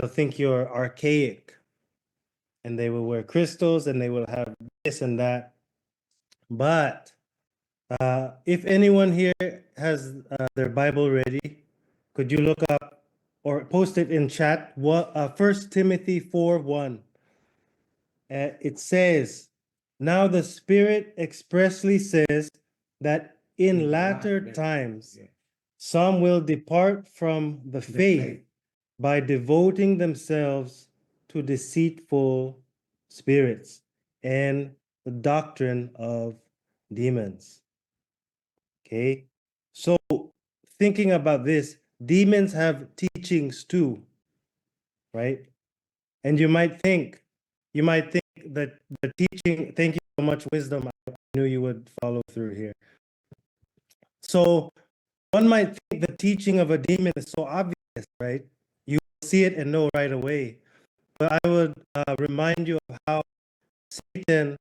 think you're archaic, and they will wear crystals and they will have this and that. But if anyone here has their Bible ready, could you look up or post it in chat? What 1 Timothy 4:1. It says, "Now the Spirit expressly says that in latter times some will depart from the faith by devoting themselves to deceitful spirits and the doctrine of demons." Okay, so thinking about this, demons have teachings too, right? And you might think that the teaching, thank you so much, wisdom. I knew you would follow through here. So one might think the teaching of a demon is so obvious, right? You see it and know right away. But I would remind you of how Satan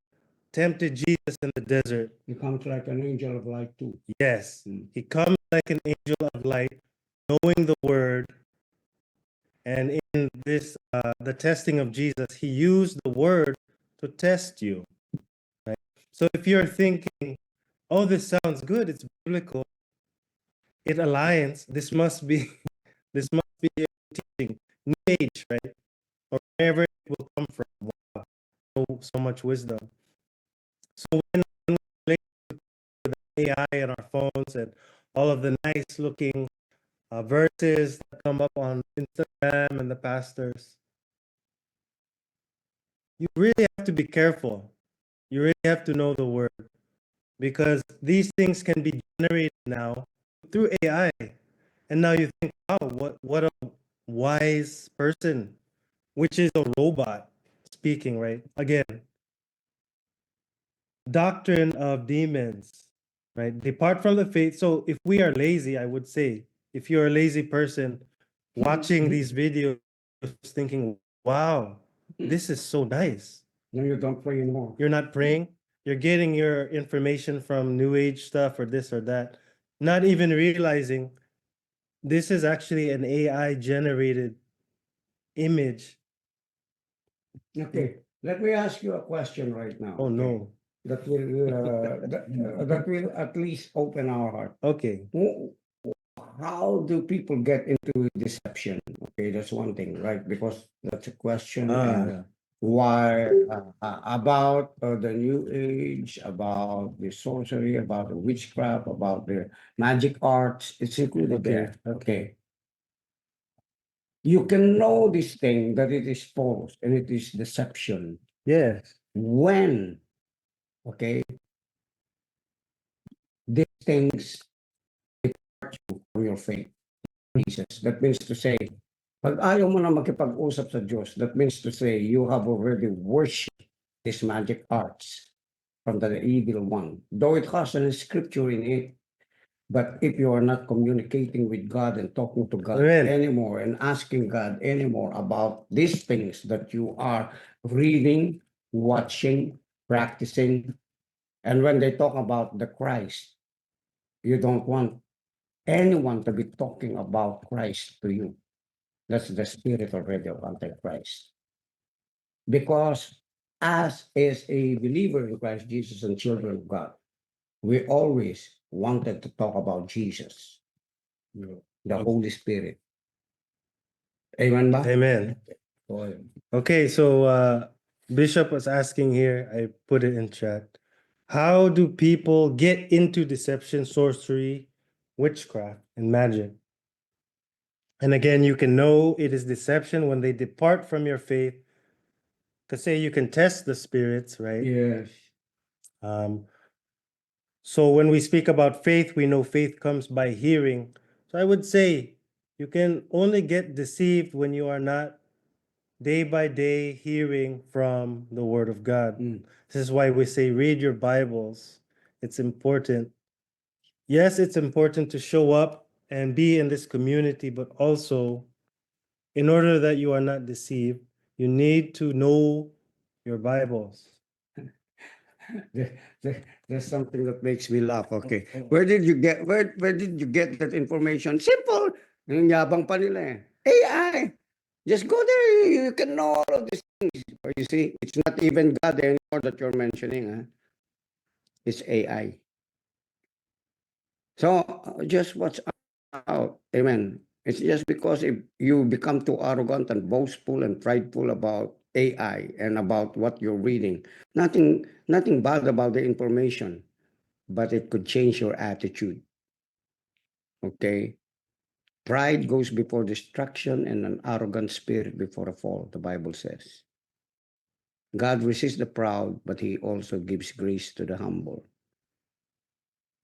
tempted Jesus in the desert. He comes like an angel of light too. Yes, he comes like an angel of light, knowing the word. And in this, the testing of Jesus, he used the word to test you. Right? So if you're thinking, oh, this sounds good, it's biblical, it aligns, this must be a teaching, New Age, right? Or wherever it will come from. Wow, so much wisdom. So when we relate to the AI and our phones and all of the nice looking verses that come up on Instagram and the pastors, you really have to be careful. You really have to know the word, because these things can be generated now through AI. And now you think, wow, what a wise person, which is a robot speaking, right? Again, doctrine of demons, right? Depart from the faith. So if we are lazy, I would say, if you're a lazy person watching these videos thinking, wow, this is so nice. Then you don't pray anymore. You're not praying. You're getting your information from New Age stuff or this or that, not even realizing this is actually an AI generated image. Okay, let me ask you a question right now. Oh okay? no. That will at least open our heart. Okay. How do people get into deception? Okay, that's one thing, right? Because that's a question. Yeah. Why about the New Age, about the sorcery, about the witchcraft, about the magic arts? It's included Okay, there. Okay. You can know this thing that it is false and it is deception Yes. when, okay, these things depart you from your faith. Jesus. That means to say, pag ayaw mo na makipag-usap sa Diyos, that means to say, you have already worshipped these magic arts from the evil one. Though it has a scripture in it, but if you are not communicating with God and talking to God Amen. anymore and asking God anymore about these things that you are reading, watching, practicing, and when they talk about the Christ, you don't want anyone to be talking about Christ to you. That's the spirit already of Antichrist. Because as is a believer in Christ Jesus and children of God, we always wanted to talk about Jesus, the Holy Spirit. Amen ba? Amen. Okay, so Bishop was asking here, I put it in chat. How do people get into deception, sorcery, witchcraft, and magic? And again, you can know it is deception when they depart from your faith. To say you can test the spirits, right? Yes. Um, so when we speak about faith, we know faith comes by hearing. So I would say you can only get deceived when you are not day by day hearing from the Word of God. Mm. This is why we say read your Bibles. It's important. Yes, it's important to show up and be in this community, but also, in order that you are not deceived, you need to know your Bibles. There's something that makes me laugh. Okay. Where did you get that information? Simple. Yung yabang pa nila eh. AI. Just go there. You can know all of these things. Or you see, it's not even God anymore that you're mentioning. Huh? It's AI. So just watch out. Amen. It's just because if you become too arrogant and boastful and prideful about AI and about what you're reading, nothing bad about the information, but it could change your attitude. Okay? Pride goes before destruction and an arrogant spirit before a fall, the Bible says. God resists the proud, but He also gives grace to the humble.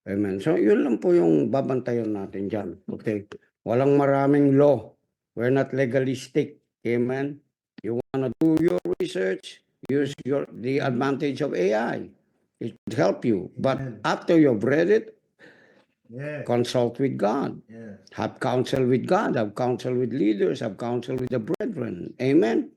Amen. So, yun lang po yung babantayan natin dyan. Okay? Walang maraming law. We're not legalistic. Amen? You wanna do your research, use the advantage of AI. It will help you. But Amen. after you've read it, Yeah. consult with God. Yes. Have counsel with God. Have counsel with leaders. Have counsel with the brethren. Amen?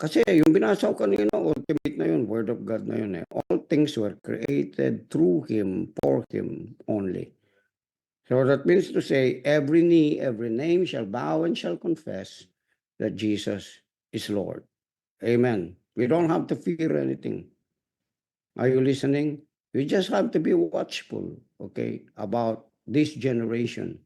Kasi yung binasa ko kanina, ultimate na yun, Word of God na yun eh. All things were created through Him, for Him only. So that means to say, every knee, every name shall bow and shall confess that Jesus is Lord. Amen. We don't have to fear anything. Are you listening? We just have to be watchful, okay, about this generation.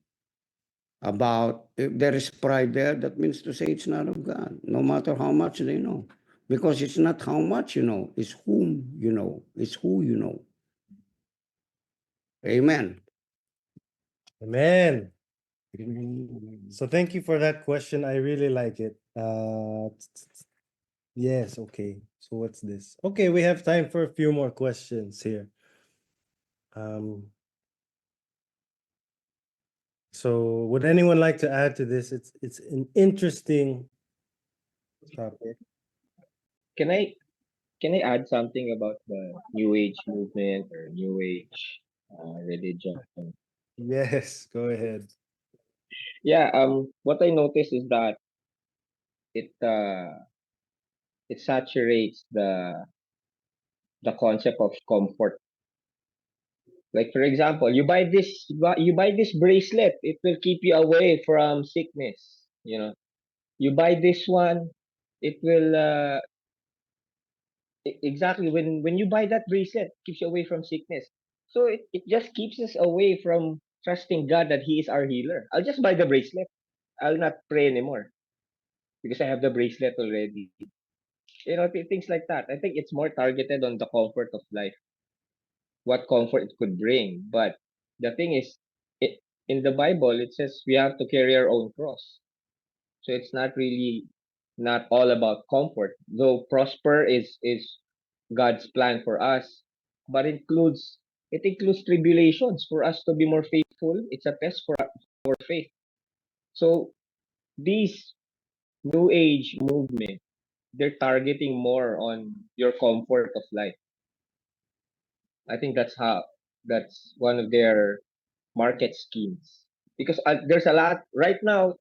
About if there is pride there, that means to say it's not of God, no matter how much they know. Because it's not how much you know, it's whom you know, it's who you know. Amen. Amen. So thank you for that question. I really like it. Yes, okay. So what's this? Okay, we have time for a few more questions here. So would anyone like to add to this? It's an interesting topic. Can I add something about the New Age movement or New Age religion? Yes, go ahead. Yeah. What I noticed is that it it saturates the concept of comfort. Like for example, you buy this bracelet, it will keep you away from sickness. You know, you buy this one, it will exactly when you buy that bracelet, it keeps you away from sickness. So it just keeps us away from trusting God that He is our healer. I'll just buy the bracelet. I'll not pray anymore because I have the bracelet already. You know, things like that. I think it's more targeted on the comfort of life, what comfort it could bring. But the thing is, it, in the Bible, it says we have to carry our own cross. So it's not all about comfort. Though prosper is God's plan for us, but it includes tribulations for us to be more faithful. It's a test for our faith. So these new age movement, they're targeting more on your comfort of life. I think that's one of their market schemes. Because there's a lot right now.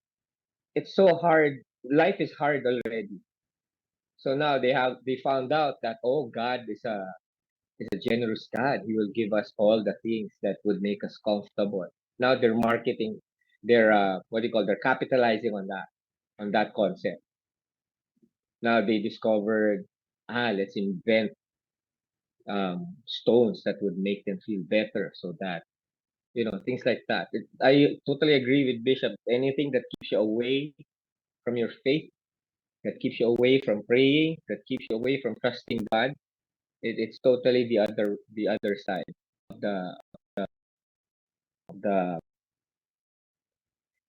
It's so hard. Life is hard already. So now they found out that, oh, God is a generous God. He will give us all the things that would make us comfortable. Now they're marketing. They're they're capitalizing on that concept. Now they discovered, let's invent stones that would make them feel better, so that things like that. I totally agree with Bishop. Anything that keeps you away from your faith, that keeps you away from praying, that keeps you away from trusting God, it's totally the other side of the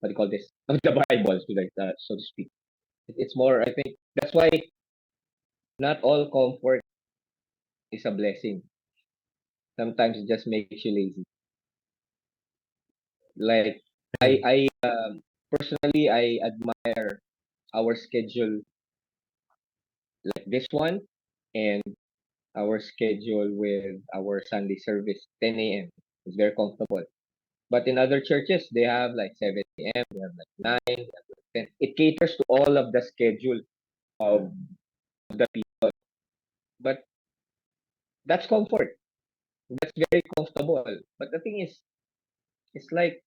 what do you call this, of the Bible, so like that, so to speak. It's more, I think that's why not all comfort is a blessing. Sometimes it just makes you lazy. Like I personally, I admire our schedule like this one, and our schedule with our Sunday service 10 a.m. It's very comfortable. But in other churches, they have like 7 a.m., they have like 9, they have like 10. It caters to all of the schedule of the people. But that's comfort. That's very comfortable. But the thing is, it's like,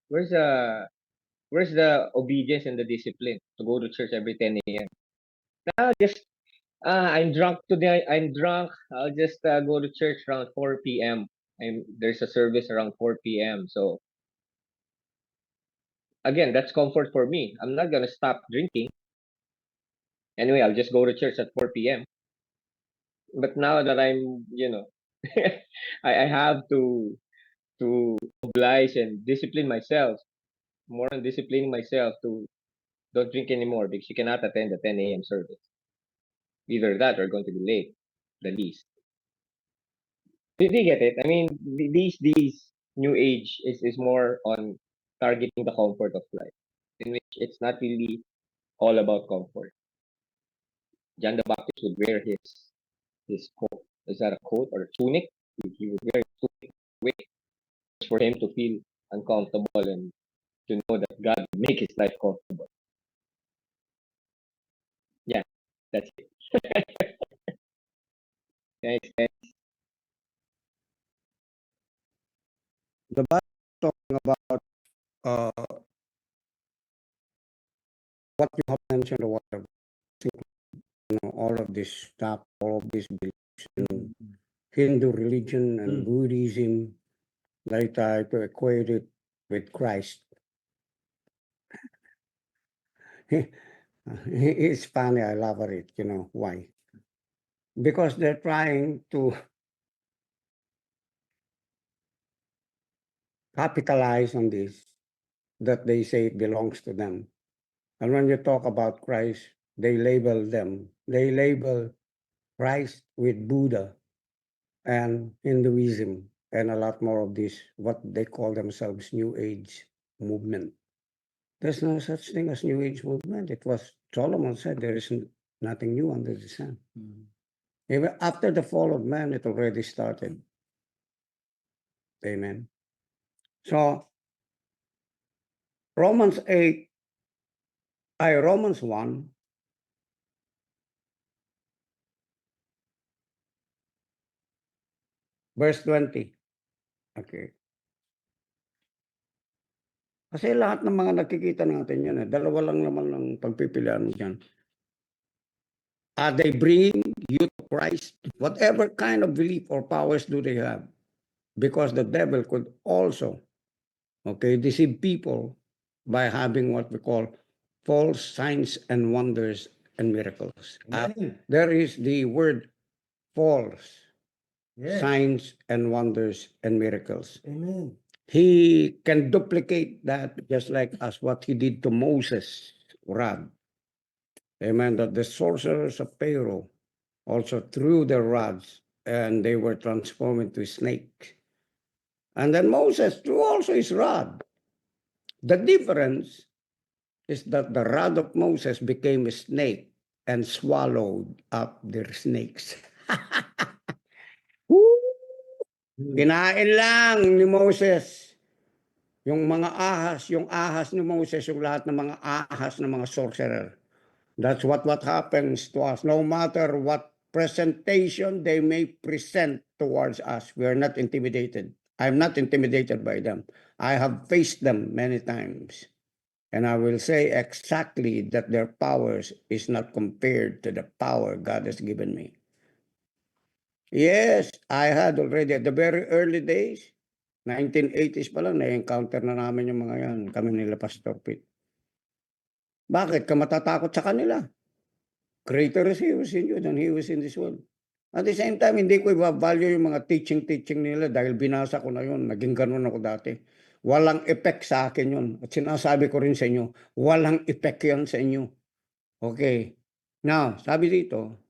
where's the where's the obedience and the discipline to go to church every 10 a.m.? Just I'm drunk today. I'm drunk. I'll just go to church around 4 p.m. And there's a service around 4 p.m. So again, that's comfort for me. I'm not gonna stop drinking. Anyway, I'll just go to church at 4 p.m. But now that I'm, I have to oblige and discipline myself, more than disciplining myself to don't drink anymore because you cannot attend the 10 a.m. service. Either that or going to be late, the least. Did you get it? I mean, these new age is more on targeting the comfort of life, in which it's not really all about comfort. John the Baptist would wear his coat. Is that a coat or a tunic? He would wear his tunic way for him to feel uncomfortable and to know that God would make his life comfortable. Yeah, that's it. Thanks. The Bible is talking about what you have mentioned a while ago. All of this stuff, all of these beliefs in Hindu religion and Buddhism, they try to equate it with Christ. It's funny, I love it, why? Because they're trying to capitalize on this, that they say it belongs to them. And when you talk about Christ, they label Christ with Buddha and Hinduism and a lot more of this, what they call themselves New Age movement. There's no such thing as New Age movement. It was, Solomon said, there is nothing new under the sun. Even after the fall of man, it already started. Amen. So, Romans 1, verse 20. Okay. Kasi lahat ng mga nakikita natin yan, dalawa lang naman ang pagpipilian mo dyan. Are they bringing you to Christ? Whatever kind of belief or powers do they have? Because the devil could also, deceive people by having what we call false signs and wonders and miracles. There is the word false Yes. signs and wonders and miracles. Amen. He can duplicate that just like as what he did to Moses' rod. Amen. That the sorcerers of Pharaoh also threw their rods and they were transformed into snakes. And then Moses threw also his rod. The difference is that the rod of Moses became a snake and swallowed up their snakes. Woo! Kinain lang ni Moses yung mga ahas, yung ahas ni Moses, yung lahat ng mga ahas ng mga sorcerer. That's what happens to us. No matter what presentation they may present towards us, we are not intimidated. I'm not intimidated by them. I have faced them many times. And I will say exactly that their powers is not compared to the power God has given me. Yes, I had already at the very early days, 1980s pa lang, na-encounter na namin yung mga yan, kami nila Pastor Pete. Bakit ka matatakot sa kanila? Greater is He who is in you than he who is in this world. At the same time, hindi ko i-value yung mga teaching nila dahil binasa ko na yun. Naging ganun ako dati. Walang effect sa akin yun. At sinasabi ko rin sa inyo, walang effect yan sa inyo. Okay. Now, sabi dito,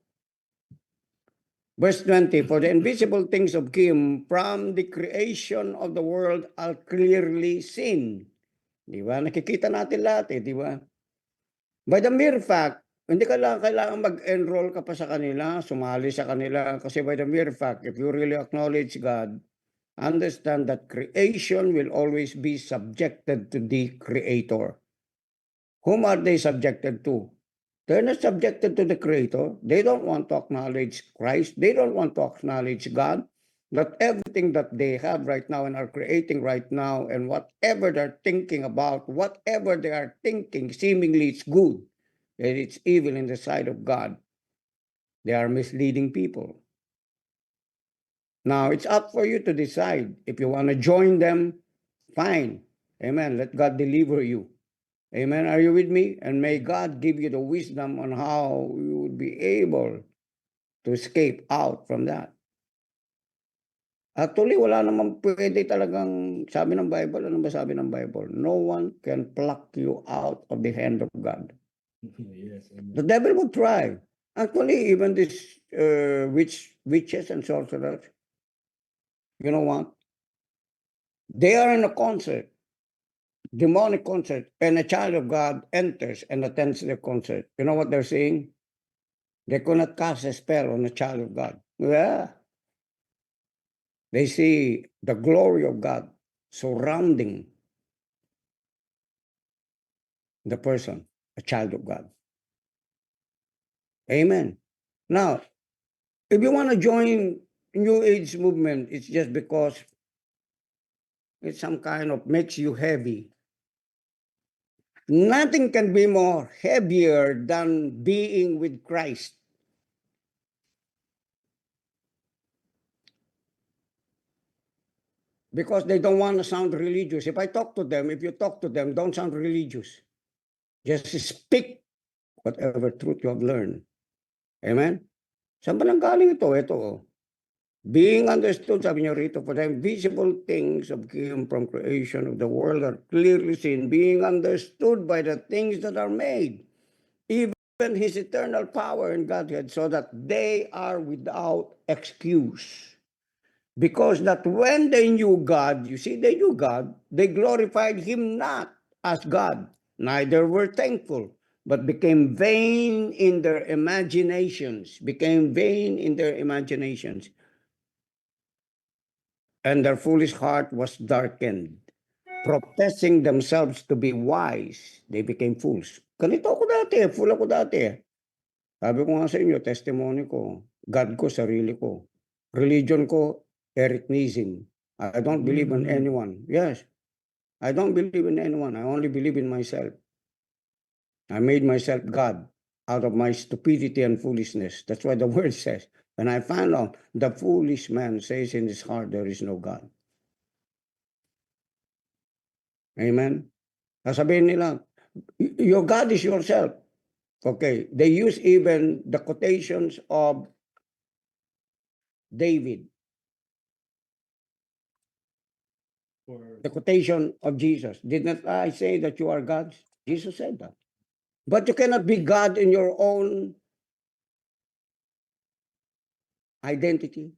verse 20, for the invisible things of Him from the creation of the world are clearly seen. Di ba? Nakikita natin lahat di ba? By the mere fact, hindi ka lang kailangan mag-enroll ka pa sa kanila, sumali sa kanila, kasi by the mere fact, if you really acknowledge God, understand that creation will always be subjected to the Creator. Whom are they subjected to? They're not subjected to the Creator. They don't want to acknowledge Christ. They don't want to acknowledge God. That everything that they have right now and are creating right now and whatever they're thinking about, whatever they are thinking, seemingly it's good, and it's evil in the sight of God. They are misleading people. Now, it's up for you to decide. If you want to join them, fine. Amen. Let God deliver you. Amen. Are you with me? And may God give you the wisdom on how you would be able to escape out from that. Actually, wala namang pwede talagang, sabi ng Bible, ano ba sabi ng Bible? No one can pluck you out of the hand of God. Yes, The devil would try. Actually, even this witches and sorcerers, you know what? They are in a concert, demonic concert, and a child of God enters and attends the concert. You know what they're saying? They could not cast a spell on a child of God. Yeah. They see the glory of God surrounding the person, a child of God. Amen. Now, if you want to join New Age movement, it's just because it's some kind of makes you heavy. Nothing can be more heavier than being with Christ. Because they don't want to sound religious. If you talk to them, don't sound religious. Just speak whatever truth you have learned. Amen? Saan ba nang galing ito? Ito. Being understood, sabi niya rito, for the invisible things of Him from creation of the world are clearly seen, being understood by the things that are made, even His eternal power and Godhead, so that they are without excuse. Because that when they knew God, you see, they knew God, they glorified Him not as God, neither were thankful, but became vain in their imaginations, and their foolish heart was darkened. Professing themselves to be wise, they became fools. Ganito ako dati, fool ako dati. Sabi ko nga sa inyo, testimony ko, God ko, sarili ko. Religion ko, Ericknism. I don't believe in anyone. Yes, I don't believe in anyone. I only believe in myself. I made myself God out of my stupidity and foolishness. That's what the word says. And I found out the foolish man says in his heart, there is no God. Amen? Sasabihin nila, your God is yourself. Okay, they use even the quotations of David. The quotation of Jesus. Did not I say that you are gods? Jesus said that. But you cannot be God in your own identity,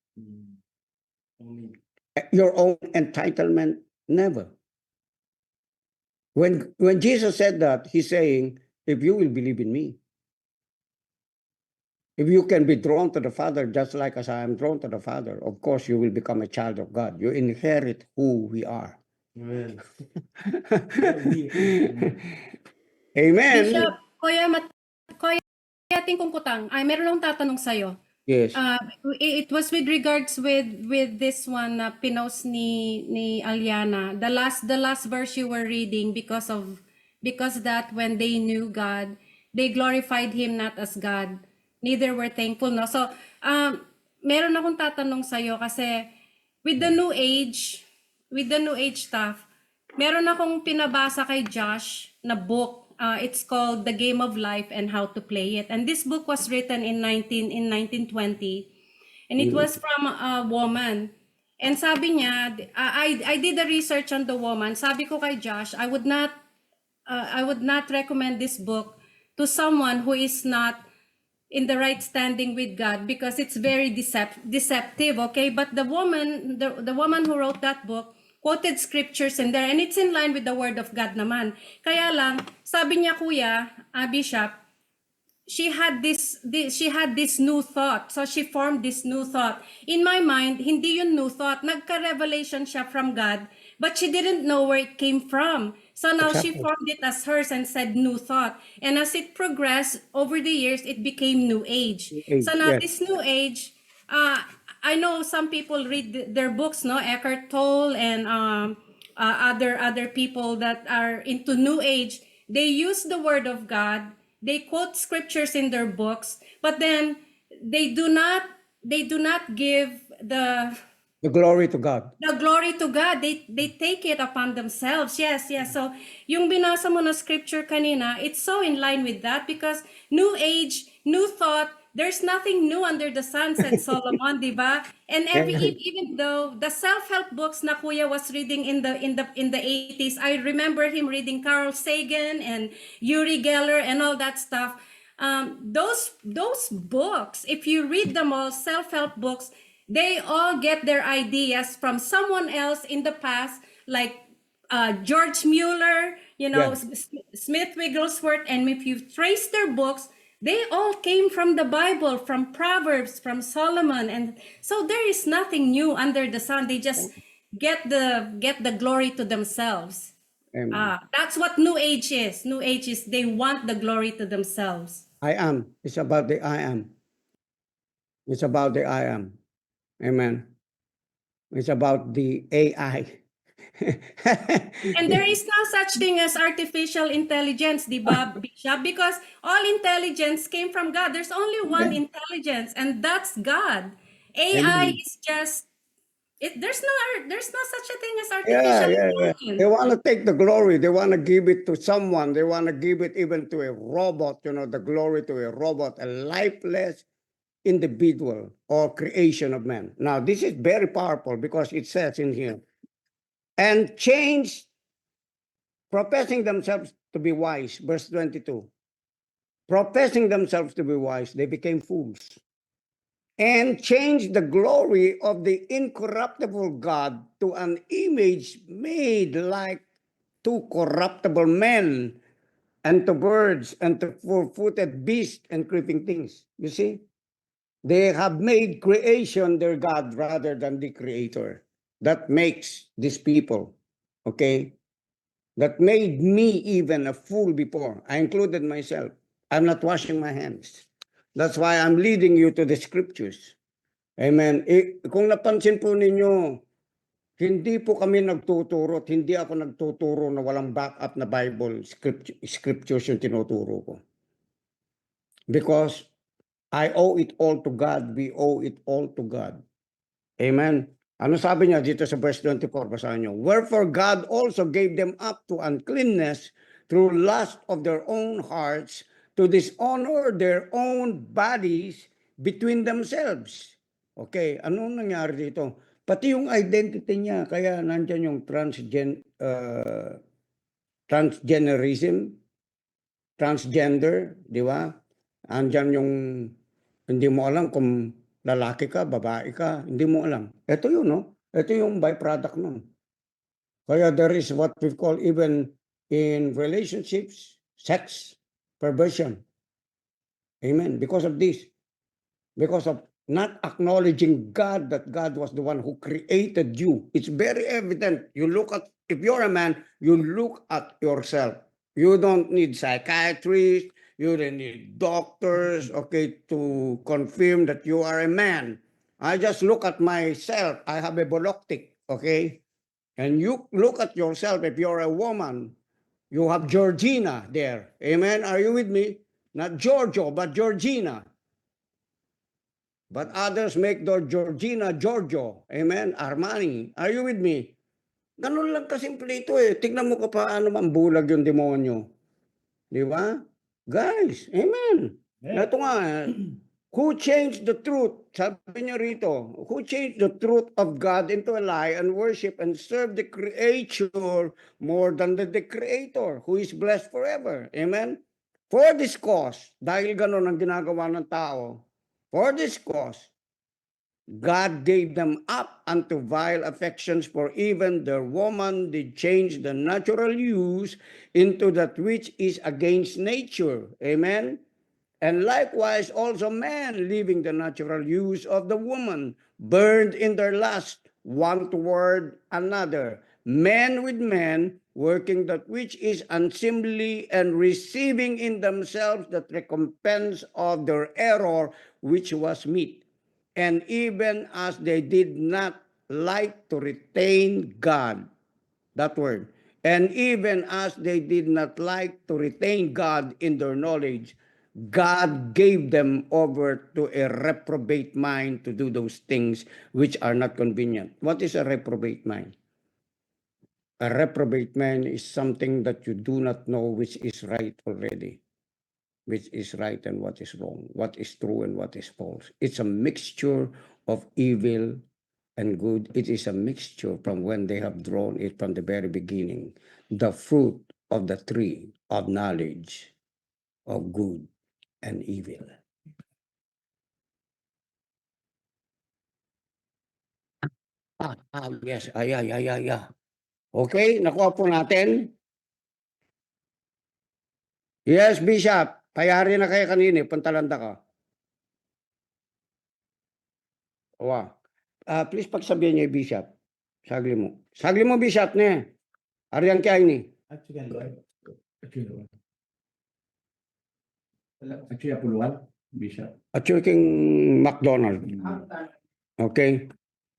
your own entitlement. Never. When Jesus said that, he's saying, if you will believe in me, if you can be drawn to the Father just like as I am drawn to the Father, of course you will become a child of God. You inherit who we are. Amen. Amen. Bishop, Kuya Ting Kungkutang, ay meron akong tatanong sa'yo. Yes. It was with regards with this one na pinost ni Aliana. The last verse you were reading because that when they knew God, they glorified him not as God, neither were thankful, no? So, meron akong tatanong sa'yo kasi with the new age stuff, meron akong pinabasa kay Josh na book. It's called The Game of Life and How to Play It. And this book was written in 1920, and it was from a woman. And sabi niya, I did the research on the woman. Sabi ko kay Josh, I would not recommend this book to someone who is not in the right standing with God because it's very deceptive, okay? But the woman who wrote that book quoted scriptures in there and it's in line with the word of God naman. Kaya lang, sabi niya Kuya, Bishop, she had this new thought. So she formed this new thought. In my mind, hindi yun new thought. Nagka-revelation siya from God, but she didn't know where it came from. So now she formed it as hers and said new thought. And as it progressed over the years, it became new age. So now this new age, I know some people read their books, no? Eckhart Tolle and other people that are into new age. They use the word of God. They quote scriptures in their books, but then they do not give the glory to God. The glory to God. They take it upon themselves. Yes. So, yung binasa mo na scripture kanina, it's so in line with that because new age, new thought, there's nothing new under the sun, said Solomon, di ba? And even though the self-help books na Kuya was reading in the 80s, I remember him reading Carl Sagan and Uri Geller and all that stuff. Those books, if you read them all, self-help books, they all get their ideas from someone else in the past, like George Mueller, Smith Wigglesworth, and if you trace their books, they all came from the Bible, from Proverbs, from Solomon, and so there is nothing new under the sun. They just get the glory to themselves. That's what New Age is. New Age is they want the glory to themselves. I am. It's about the I am. It's about the I am. Amen. It's about the AI. And there is no such thing as artificial intelligence, di ba, Bishop? Because all intelligence came from God. There's only one intelligence, and that's God. AI is just there's no such a thing as artificial intelligence. They want to take the glory. They want to give it to someone. They want to give it even to a robot, the glory to a robot, a lifeless individual or creation of man. Now, this is very powerful because it says in here, and change, professing themselves to be wise, verse 22. Professing themselves to be wise, they became fools. And changed the glory of the incorruptible God to an image made like to corruptible men, and to birds, and to four-footed beasts and creeping things. You see? They have made creation their God rather than the creator. That makes these people, okay? That made me even a fool before. I included myself. I'm not washing my hands. That's why I'm leading you to the scriptures. Amen. Kung napansin po ninyo, hindi po kami nagtuturo at hindi ako nagtuturo na walang backup na Bible scriptures yung tinuturo ko. Because I owe it all to God. We owe it all to God. Amen. Ano sabi niya dito sa verse 24? Basahin niyo. Wherefore God also gave them up to uncleanness through lust of their own hearts to dishonor their own bodies between themselves. Okay, ano nangyari dito? Pati yung identity niya, kaya nandyan yung transgenerism, transgender, di ba? Andyan yung hindi mo alam kung lalaki ka, babae ka, hindi mo alam. Ito yun, no? Ito yung byproduct nun. Kaya there is what we call even in relationships, sex perversion. Amen. Because of this. Because of not acknowledging God, that God was the one who created you. It's very evident. You look at, if you're a man, you look at yourself. You don't need psychiatrists, you don't need doctors, okay, to confirm that you are a man. I just look at myself. I have a boloctic, okay? And you look at yourself, if you're a woman, you have Georgina there. Amen? Are you with me? Not Giorgio, but Georgina. But others make their Georgina Giorgio. Amen? Armani. Are you with me? Ganun lang kasimple ito eh. Tignan mo ka paano mambulag yung demonyo. Di ba? Guys, amen. Ito nga, who changed the truth? Sabi niya rito, who changed the truth of God into a lie and worship and serve the creature more than the creator who is blessed forever. Amen? For this cause, dahil ganun ang ginagawa ng tao, for this cause, God gave them up unto vile affections, for even the woman did change the natural use into that which is against nature. Amen? And likewise also men, leaving the natural use of the woman, burned in their lust one toward another. Men with men, working that which is unseemly, and receiving in themselves the recompense of their error, which was meet. And even as they did not like to retain God, that word, and even as they did not like to retain God in their knowledge, God gave them over to a reprobate mind to do those things which are not convenient. What is a reprobate mind? A reprobate mind is something that you do not know which is right already, which is right and what is wrong, what is true and what is false. It's a mixture of evil and good. It is a mixture from when they have drawn it from the very beginning. The fruit of the tree of knowledge of good and evil. Yes. Okay, nakuha po natin. Yes, Bishop. Payari na kayo kanina, pantalanda ka. Wow. Please pagsabihin niyo, Bishop. Sagli mo. Sagli mo, Bishop, ne. Ariyan kaya ini. Actually, apuluan, Bishop. At yung McDonald. Okay.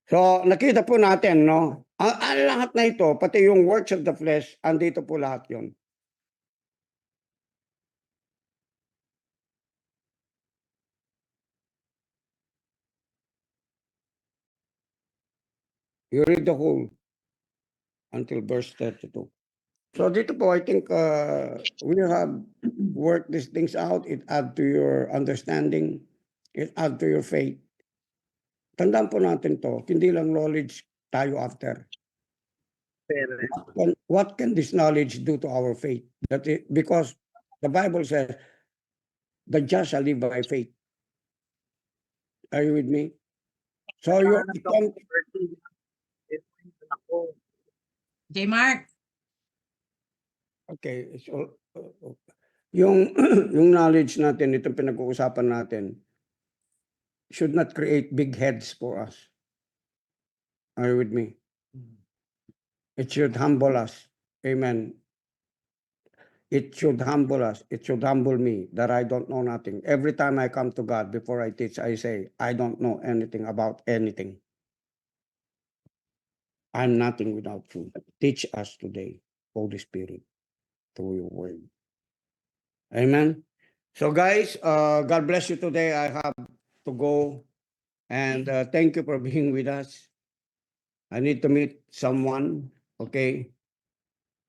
So, nakita po natin, no? Ang lahat na ito, pati yung works of the flesh, andito po lahat yun. You read the whole until verse 32. So dito po, I think we have worked these things out. It add to your understanding. It add to your faith. Tandaan po natin to, hindi lang knowledge tayo after. What can this knowledge do to our faith? Because the Bible says, the just shall live by faith. Are you with me? So you J. Mark. okay, so yung yung knowledge natin, itong pinag-uusapan natin, should not create big heads for us. Are you with me? It should humble us. Amen. It should humble us. It should humble me that I don't know nothing. Every time I come to God, before I teach, I say, I don't know anything about anything. I'm nothing without you. Teach us today, Holy Spirit, through your word. Amen. So guys, God bless you today. I have to go. And thank you for being with us. I need to meet someone. Okay.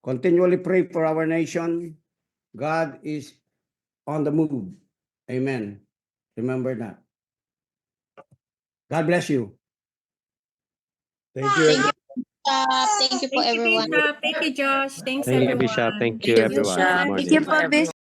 Continually pray for our nation. God is on the move. Amen. Remember that. God bless you. Thank you. Thank you, Bishop. Thank you po, Thank you, everyone. Bishop. Thank you, Josh. Thanks, Thank you, everyone. Bishop. Thank you, Thank you, everyone. Bishop. Good Thank you morning. po, Bishop.